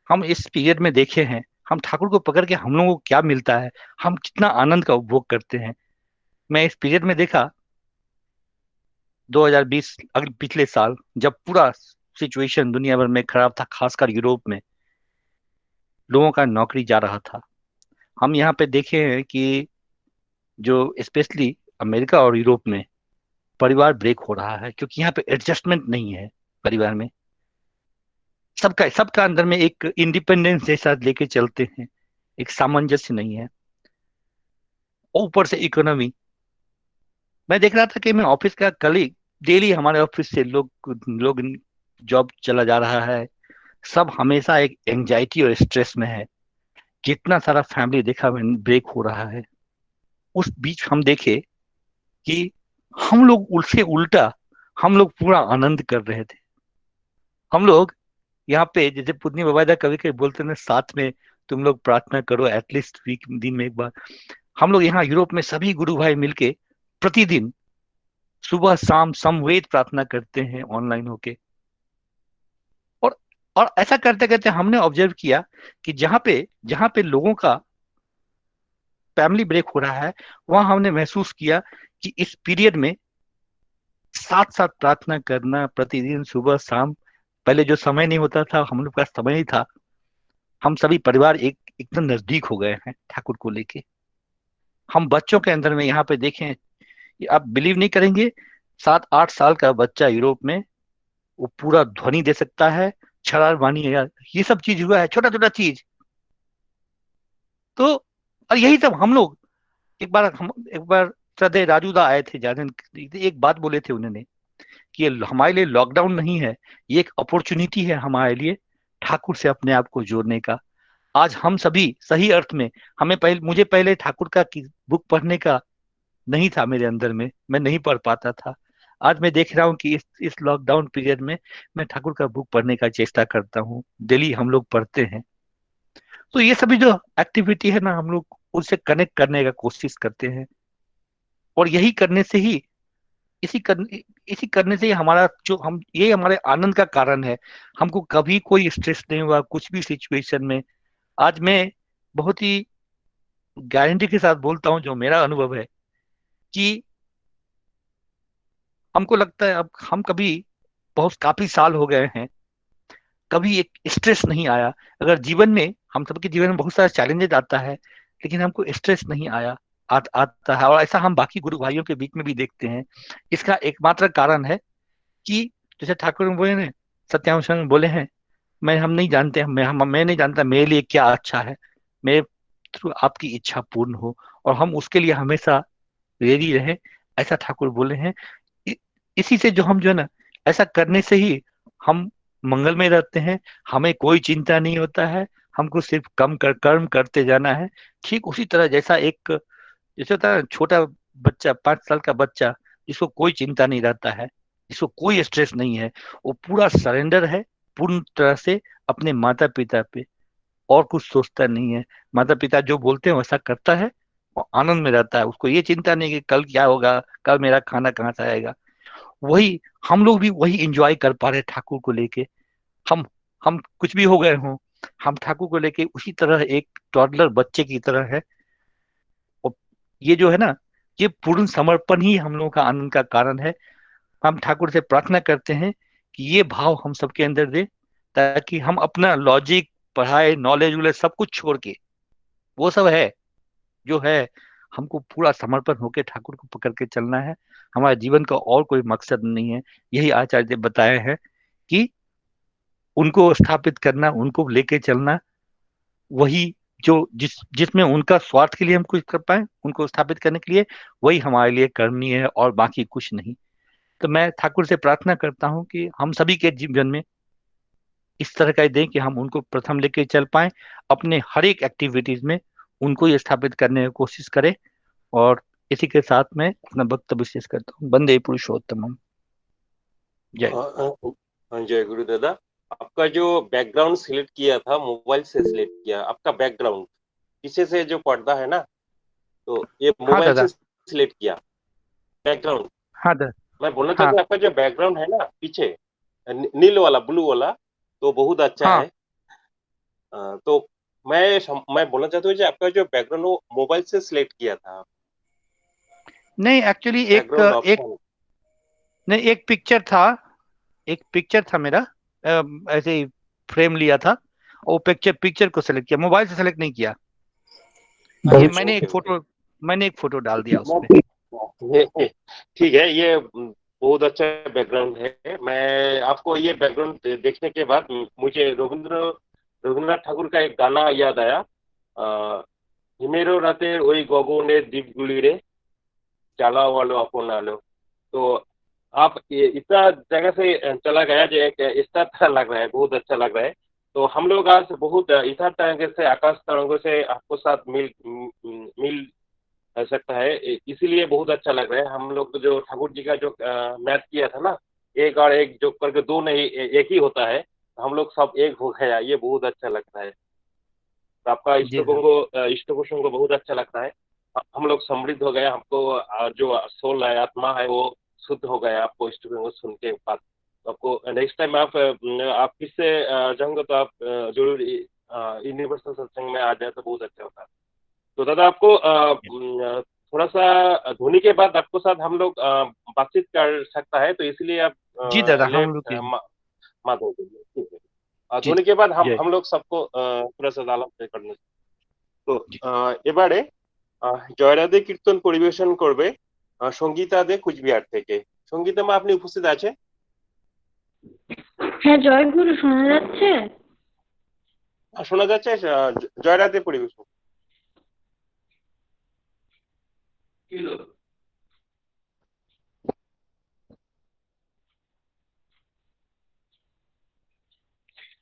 Speaker 4: हम इस पीरियड में देखे हैं, हम ठाकुर को पकड़ के हम लोगों को क्या मिलता है, हम कितना आनंद का उपभोग करते हैं। मैं इस पीरियड में देखा 2020, अगले पिछले साल, जब पूरा सिचुएशन दुनिया भर में खराब था, खासकर यूरोप में लोगों का नौकरी जा रहा था। हम यहाँ पे देखे हैं कि जो स्पेशली अमेरिका और यूरोप में परिवार ब्रेक हो रहा है, क्योंकि यहाँ पे एडजस्टमेंट नहीं है परिवार में। सबका सबका अंदर में एक इंडिपेंडेंस जैसा लेके चलते हैं, एक सामंजस्य नहीं है, और ऊपर से इकोनॉमी। मैं देख रहा था कि मैं ऑफिस का कलीग, डेली हमारे ऑफिस से लोग लोग जॉब चला जा रहा है, सब हमेशा एक एंजाइटी और स्ट्रेस में है। कितना सारा फैमिली देखा ब्रेक हो रहा है। उस बीच हम देखे कि हम लोग उससे उल्टा, हम लोग पूरा आनंद कर रहे थे। हम लोग यहाँ पे जैसे पुतनी बबाइदा कभी कभी बोलते हैं ना, साथ में तुम लोग प्रार्थना करो एटलीस्ट वीक, दिन में एक बार। हम लोग यहाँ यूरोप में सभी गुरु भाई मिलके प्रतिदिन सुबह शाम समवेत प्रार्थना करते हैं ऑनलाइन होके। और और ऐसा करते करते हमने ऑब्जर्व किया कि जहाँ पे लोगों का फैमिली ब्रेक हो रहा है, वहां हमने महसूस किया कि इस पीरियड में साथ साथ प्रार्थना करना प्रतिदिन सुबह शाम, पहले जो समय नहीं होता था, हम लोग का समय नहीं था, हम सभी परिवार एकदम नजदीक हो गए हैं ठाकुर को लेके। हम बच्चों के अंदर में यहाँ पे देखें, ये आप बिलीव नहीं करेंगे, 7-8 साल का बच्चा यूरोप में वो पूरा ध्वनि दे सकता है, छड़ा वाणी या ये सब चीज हुआ है, छोटा छोटा चीज। तो और यही सब हम लोग, एक बार श्रद्धेय राजूदा आए थे जाने, एक बात बोले थे उन्होंने कि ये हमारे लिए लॉकडाउन नहीं है, ये एक अपॉर्चुनिटी है हमारे लिए ठाकुर से अपने आप को जोड़ने का। आज हम सभी सही अर्थ में, मुझे पहले ठाकुर का बुक पढ़ने का नहीं था मेरे अंदर में, मैं नहीं पढ़ पाता था। आज मैं देख रहा हूँ कि इस लॉकडाउन पीरियड में मैं ठाकुर का बुक पढ़ने का चेष्टा करता हूँ, डेली हम लोग पढ़ते हैं। तो ये सभी जो एक्टिविटी है ना, हम लोग उनसे कनेक्ट करने का कोशिश करते हैं, और यही करने से ही, इसी करने से ही हमारा जो हम ये हमारे आनंद का कारण है। हमको कभी कोई स्ट्रेस नहीं हुआ कुछ भी सिचुएशन में। आज मैं बहुत ही गारंटी के साथ बोलता हूँ, जो मेरा अनुभव है, कि हमको लगता है अब हम कभी, बहुत काफी साल हो गए हैं, कभी एक स्ट्रेस नहीं आया। अगर जीवन में, हम सबके जीवन में बहुत सारा चैलेंजेस आता है, लेकिन हमको स्ट्रेस नहीं आया, आता है। और ऐसा हम बाकी गुरु भाइयों के बीच में भी देखते हैं। इसका एकमात्र कारण है कि जैसे ठाकुर बोले ने, सत्याम स्वामी बोले हैं, हम नहीं जानते, मैं नहीं जानता मेरे लिए क्या अच्छा है, मेरे थ्रू आपकी इच्छा पूर्ण हो, और हम उसके लिए हमेशा रेडी रहे, ऐसा ठाकुर बोले हैं। इ, इसी से जो है ना, ऐसा करने से ही हम मंगल में रहते हैं, हमें कोई चिंता नहीं होता है, हमको सिर्फ कर्म करते जाना है। ठीक उसी तरह जैसे होता है ना, छोटा बच्चा, 5 साल का बच्चा, जिसको कोई चिंता नहीं रहता है, जिसको कोई स्ट्रेस नहीं है, वो पूरा सरेंडर है पूर्ण तरह से अपने माता पिता पे, और कुछ सोचता नहीं है। माता पिता जो बोलते हैं वैसा करता है, और आनंद में रहता है, उसको ये चिंता नहीं कि कल क्या होगा, कल मेरा खाना कहाँ से आएगा। वही हम लोग भी वही इंजॉय कर पा रहे ठाकुर को लेके। हम हम कुछ भी हो गए हों, हम ठाकुर को लेके उसी तरह एक टॉडलर बच्चे की तरह है। और ये जो है ना, ये पूर्ण समर्पण ही हम लोगों का आनंद का कारण है। हम ठाकुर से प्रार्थना करते हैं कि ये भाव हम सबके अंदर दे, ताकि हम अपना लॉजिक, पढ़ाई, नॉलेज वॉलेज सब कुछ छोड़ के, वो सब है जो है, हमको पूरा समर्पण होकर ठाकुर को पकड़ के चलना है। हमारे जीवन का और कोई मकसद नहीं है। यही आचार्य ने बताया है कि उनको स्थापित करना, उनको लेके चलना, वही जो जिसमें उनका स्वार्थ के लिए हम कुछ कर पाए, उनको स्थापित करने के लिए, वही हमारे लिए करनीय है और बाकी कुछ नहीं। तो मैं ठाकुर से प्रार्थना करता हूँ कि हम सभी के जीवन में इस तरह का दें कि हम उनको प्रथम लेके चल पाए, अपने हर एक एक्टिविटीज में उनको ही स्थापित करने की कोशिश करें। और इसी के साथ मैं अपना वक्तव्य शेष करता हूँ। वंदे पुरुषोत्तम। जय।
Speaker 2: जय गुरु दादा। आपका जो बैकग्राउंड सिलेक्ट किया था, मोबाइल से सिलेक्ट किया आपका बैकग्राउंड, पीछे से जो पर्दा है ना, तो ये
Speaker 4: हाँ
Speaker 2: मोबाइल से
Speaker 4: दादा।
Speaker 2: सिलेक्ट किया बैकग्राउंड।
Speaker 4: हाँ दादा।
Speaker 2: मैं बोलना
Speaker 4: हाँ
Speaker 2: चाहता हूँ आपका जो बैकग्राउंड है ना पीछे, नील वाला, ब्लू वाला, तो बहुत अच्छा
Speaker 4: हाँ।
Speaker 2: है। तो मैं बोलना चाहता हूँ कि आपका जो बैकग्राउंड वो मोबाइल से सिलेक्ट किया था,
Speaker 4: नहीं, एक्चुअली एक
Speaker 2: बैकग्राउंड
Speaker 4: एक
Speaker 2: ऑप्शन।
Speaker 4: नहीं, एक पिक्चर था, एक पिक्चर था मेरा, ऐसे ही फ्रेम लिया था, और वो पिक्चर को सेलेक्ट किया, मोबाइल से सेलेक्ट नहीं किया। ये
Speaker 2: अच्छा, ओके ओके।
Speaker 4: मैंने एक फोटो डाल दिया उसमें।
Speaker 2: ठीक है, ये बहुत अच्छा बैकग्राउंड है। मैं आपको ये बैकग्राउंड देखने के बाद मुझे रविंद्रनाथ ठाकुर का एक गाना याद आया। हिमेरो रातेर ওই গগনের দ্বীপগুলি रे चाला वालो अपन आलो। तो आप इतना जगह से चला गया जो एक इस तरह लग रहा है, बहुत अच्छा लग रहा है। तो हम लोग आज बहुत इधर तरह से आकाश तरंगों से आपको साथ मिल सकता है, इसीलिए बहुत अच्छा लग रहा है। हम लोग जो ठाकुर जी का जो मैथ किया था ना, एक और एक जो करके दो नहीं, एक ही होता है, हम लोग सब एक हो गया, ये बहुत अच्छा लगता है। तो आपका
Speaker 4: जी सर।
Speaker 2: इष्ट प्रसंग बहुत अच्छा लगता है। हम लोग समृद्ध हो गए, हमको जो सोल है, आत्मा है, वो शुद्ध हो गया आपको इष्ट प्रसंग सुन के बाद। तो आपको नेक्स्ट टाइम आप फिर से जाऊंगे तो आप जरूर यूनिवर्सल सत्संग में आ जाए तो बहुत अच्छा होता है। तो दादा आपको थोड़ा सा धोनी के बाद आपको साथ हम लोग बातचीत कर सकता है, तो इसलिए आप
Speaker 4: जी दादा, हम
Speaker 2: लेट
Speaker 4: लोग के।
Speaker 2: मत हो जाइए, ठीक है।
Speaker 4: जी।
Speaker 2: धोनी के बाद
Speaker 4: जय।
Speaker 2: हम लोग सबको थोड़ा सा আলাপ करने। তো
Speaker 4: जी।
Speaker 2: এবারে জয়রাধে কীর্তন পরিবেশন করবে সঙ্গীতা দে কুচবিহার থেকে। সঙ্গীতা মা, আপনি উপস্থিত আছেন?
Speaker 5: হ্যাঁ, জয়গুরু শোনা যাচ্ছে?
Speaker 2: শোনা যাচ্ছে। জয়রাধে পরিবেশন।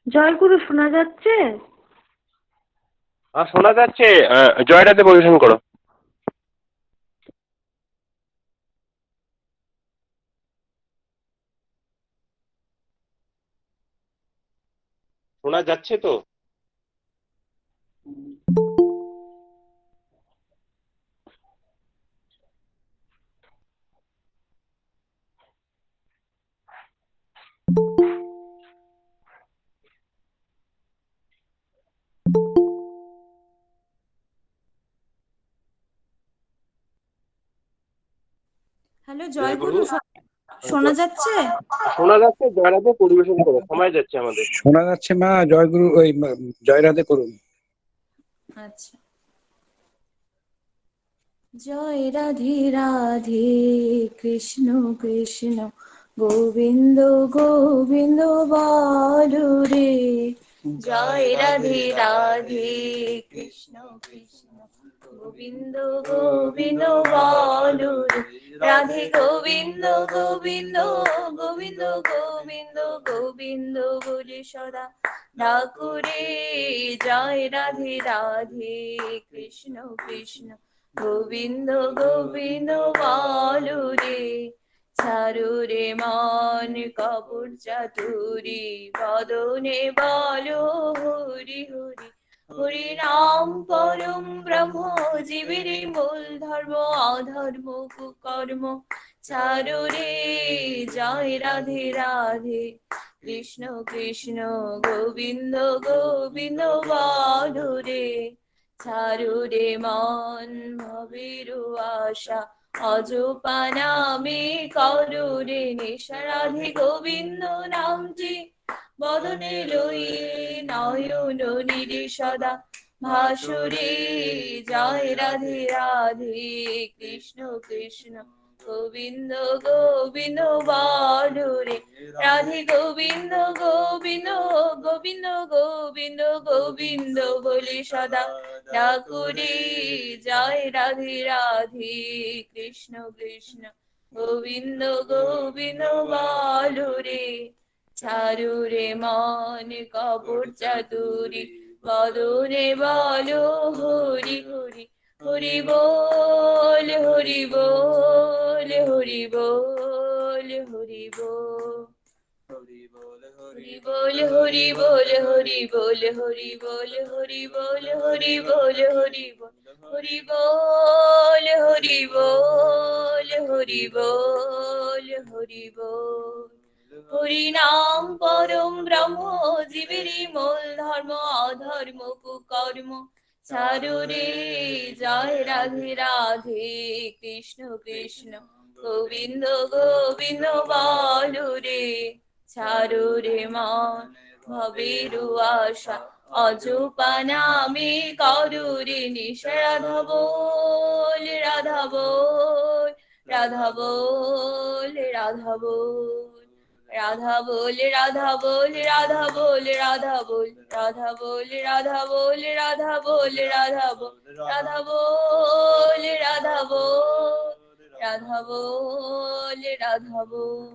Speaker 5: জয়গুরু শোনা যাচ্ছে?
Speaker 2: শোনা যাচ্ছে। জয়রাধে পরিবেশন করো। শোনা যাচ্ছে তো?
Speaker 6: হ্যালো
Speaker 2: জয়গুরু।
Speaker 6: জয়গুরু, শোনা যাচ্ছে?
Speaker 2: শোনা যাচ্ছে, জয়রাধে পরিবেশন করো, সময় যাচ্ছে আমাদের।
Speaker 1: শোনা যাচ্ছে মা, জয়গুরু ওই জয় রাধে করুন।
Speaker 6: আচ্ছা। জয় রাধে রাধে, কৃষ্ণ কৃষ্ণ গোবিন্দ গোবিন্দ বলো রে। জয় রাধে রাধে, কৃষ্ণ কৃষ্ণ গোবিন্দ গোবিন্দ বলো রে। রাধে গোবিন্দ গোবিন্দ গোবিন্দ গোবিন্দ গোবিন্দ বলে সদা ঠাকুরে। জয় রাধে রাধে, কৃষ্ণ কৃষ্ণ গোবিন্দ গোবিন্দ বলো রে। ছাড়ো রে মন কপট চাতুরি, বদনে বলো হরি হরি। হরি নাম পরম ব্রহ্ম, জীবের মূল ধর্ম, অধর্ম কুকর্ম ছাড়ো রে। জয় রাধে রাধে, কৃষ্ণ কৃষ্ণ গোবিন্দ গোবিন্দ বলো রে। ছাড়ো রে মন ভবের আশা, অজপা নামে করুরে নেশা রাধে গোবিন্দ নামটি বদনে লইয়ে নয়ন নিরে সদা ভাসুরে জয় রাধে রাধে কৃষ্ণ কৃষ্ণ গোবিন্দ গোবিন্দ বলরে রাধে গোবিন্দ গোবিন্দ গোবিন্দ গোবিন্দ গোবিন্দ বলে সদা ডাকুরে জয় রাধে রাধে কৃষ্ণ কৃষ্ণ গোবিন্দ গোবিন্দ বলরে চারু রে মন কপট চাতুরি বদনে বলো হরি হরি হরি বল হরি বল হরি বল হরি বল হরি বল হরি বল হরি বল হরি বল হরি বল হরি বল হরি বল হরি বল হরি বল হরি বল হরি বল হরি নাম পরম ব্রহ্ম জীবেরই মূল ধর্ম অধর্ম কুকর্ম চারু রে জয় রাধে রাধে কৃষ্ণ কৃষ্ণ গোবিন্দ গোবিন্দ বলো রে চারু রে মন ভবের আশা অজপা নামে করুরে নিশা রাধা বল রাধা বল রাধা বল রাধা বল রাধা বল রাধা বল রাধা বল রাধা বল রাধা বল রাধা বল রাধা বল রাধা বল রাধা বল রাধা বল রাধা বল রাধা বল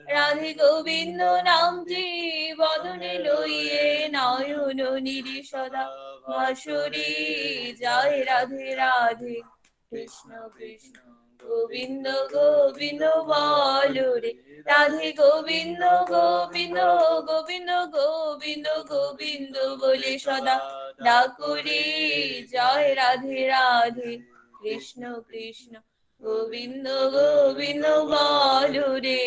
Speaker 6: রাধে গোবিন্দ নামটি বদনে লইয়ে নয়ন নিরে সদা ভাসুরে জয় রাধে রাধে কৃষ্ণ কৃষ্ণ গোবিন্দ গোবিন্দ বলো রে রাধে গোবিন্দ গোবিন্দ গোবিন্দ গোবিন্দ গোবিন্দ বলে সদা ডাকুরে জয় রাধে রাধে কৃষ্ণ কৃষ্ণ গোবিন্দ গোবিন্দ বলো রে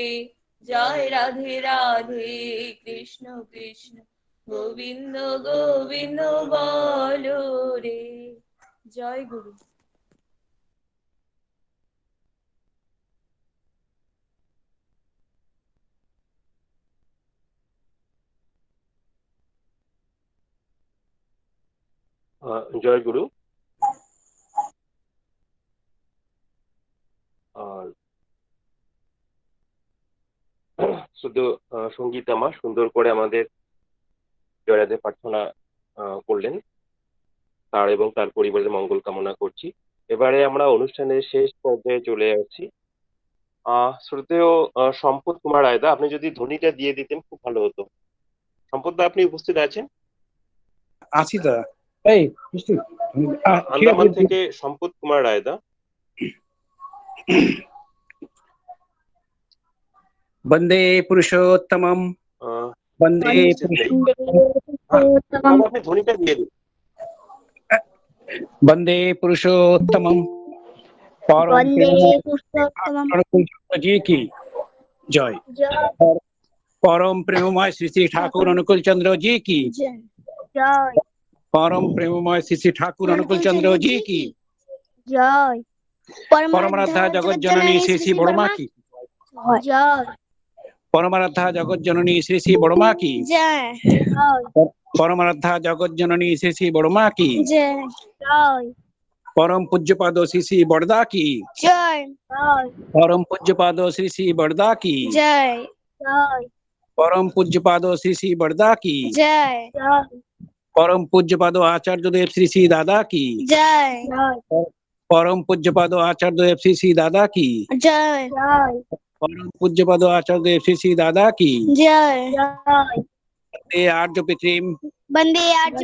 Speaker 6: জয় রাধে রাধে কৃষ্ণ কৃষ্ণ গোবিন্দ গোবিন্দ বলো রে জয় গুরু।
Speaker 2: জয় গুরু। আর শুধু সঙ্গীতা মা সুন্দর করে আমাদের জয়রাধে প্রার্থনা করলেন, তার এবং তার পরিবারের মঙ্গল কামনা করছি। এবারে আমরা অনুষ্ঠানের শেষ পর্যায়ে চলে আসছি। শ্রদ্ধেয় সম্পদ কুমার রায়দা, আপনি যদি ধ্বনিটা দিয়ে দিতেন খুব ভালো হতো। সম্পদ দা, আপনি উপস্থিত আছেন?
Speaker 1: আছি দা। এই
Speaker 2: আন্দামান থেকে সম্পদ কুমার রায়দা।
Speaker 1: বন্দে পুরুষোত্তমম বন্দে
Speaker 2: আপনি ধ্বনিটা দিয়ে দিন।
Speaker 1: বন্দে পুরুষোত্তমম जी की जय। परम प्रेममय श्री श्री ठाकुर अनुकूल चंद्र जी की
Speaker 5: জয়
Speaker 1: परम प्रेममय श्री श्री ठाकुर अनुकूल चंद्र जी की
Speaker 5: জয়
Speaker 1: परमाराध्या जगत जननी श्री श्री बड़मा की
Speaker 5: জয়
Speaker 1: परमाराध्या जगत जननी श्री श्री बड़मा की
Speaker 5: জয়
Speaker 1: परमाराध्या जगत जननी श्री श्री बड़मा की
Speaker 5: জয়
Speaker 1: परम पूज्य पादो श्री श्री बड़दा की
Speaker 5: জয়
Speaker 1: परम पूज्य पादो श्री श्री बड़दा की
Speaker 5: জয় জয়
Speaker 1: परम पूज्य पादो श्री श्री बड़दा की
Speaker 5: জয়
Speaker 1: परम पूज्य पादो आचार्य देव श्री श्री दादा की
Speaker 5: জয়
Speaker 1: परम पूज्य पादो आचार्य देव श्री श्री दादा की
Speaker 5: জয়
Speaker 1: परम पूज्य पादो आचार्य देव श्री श्री दादा की
Speaker 5: জয়
Speaker 1: आर्य पितृम
Speaker 5: বন্দে আর্য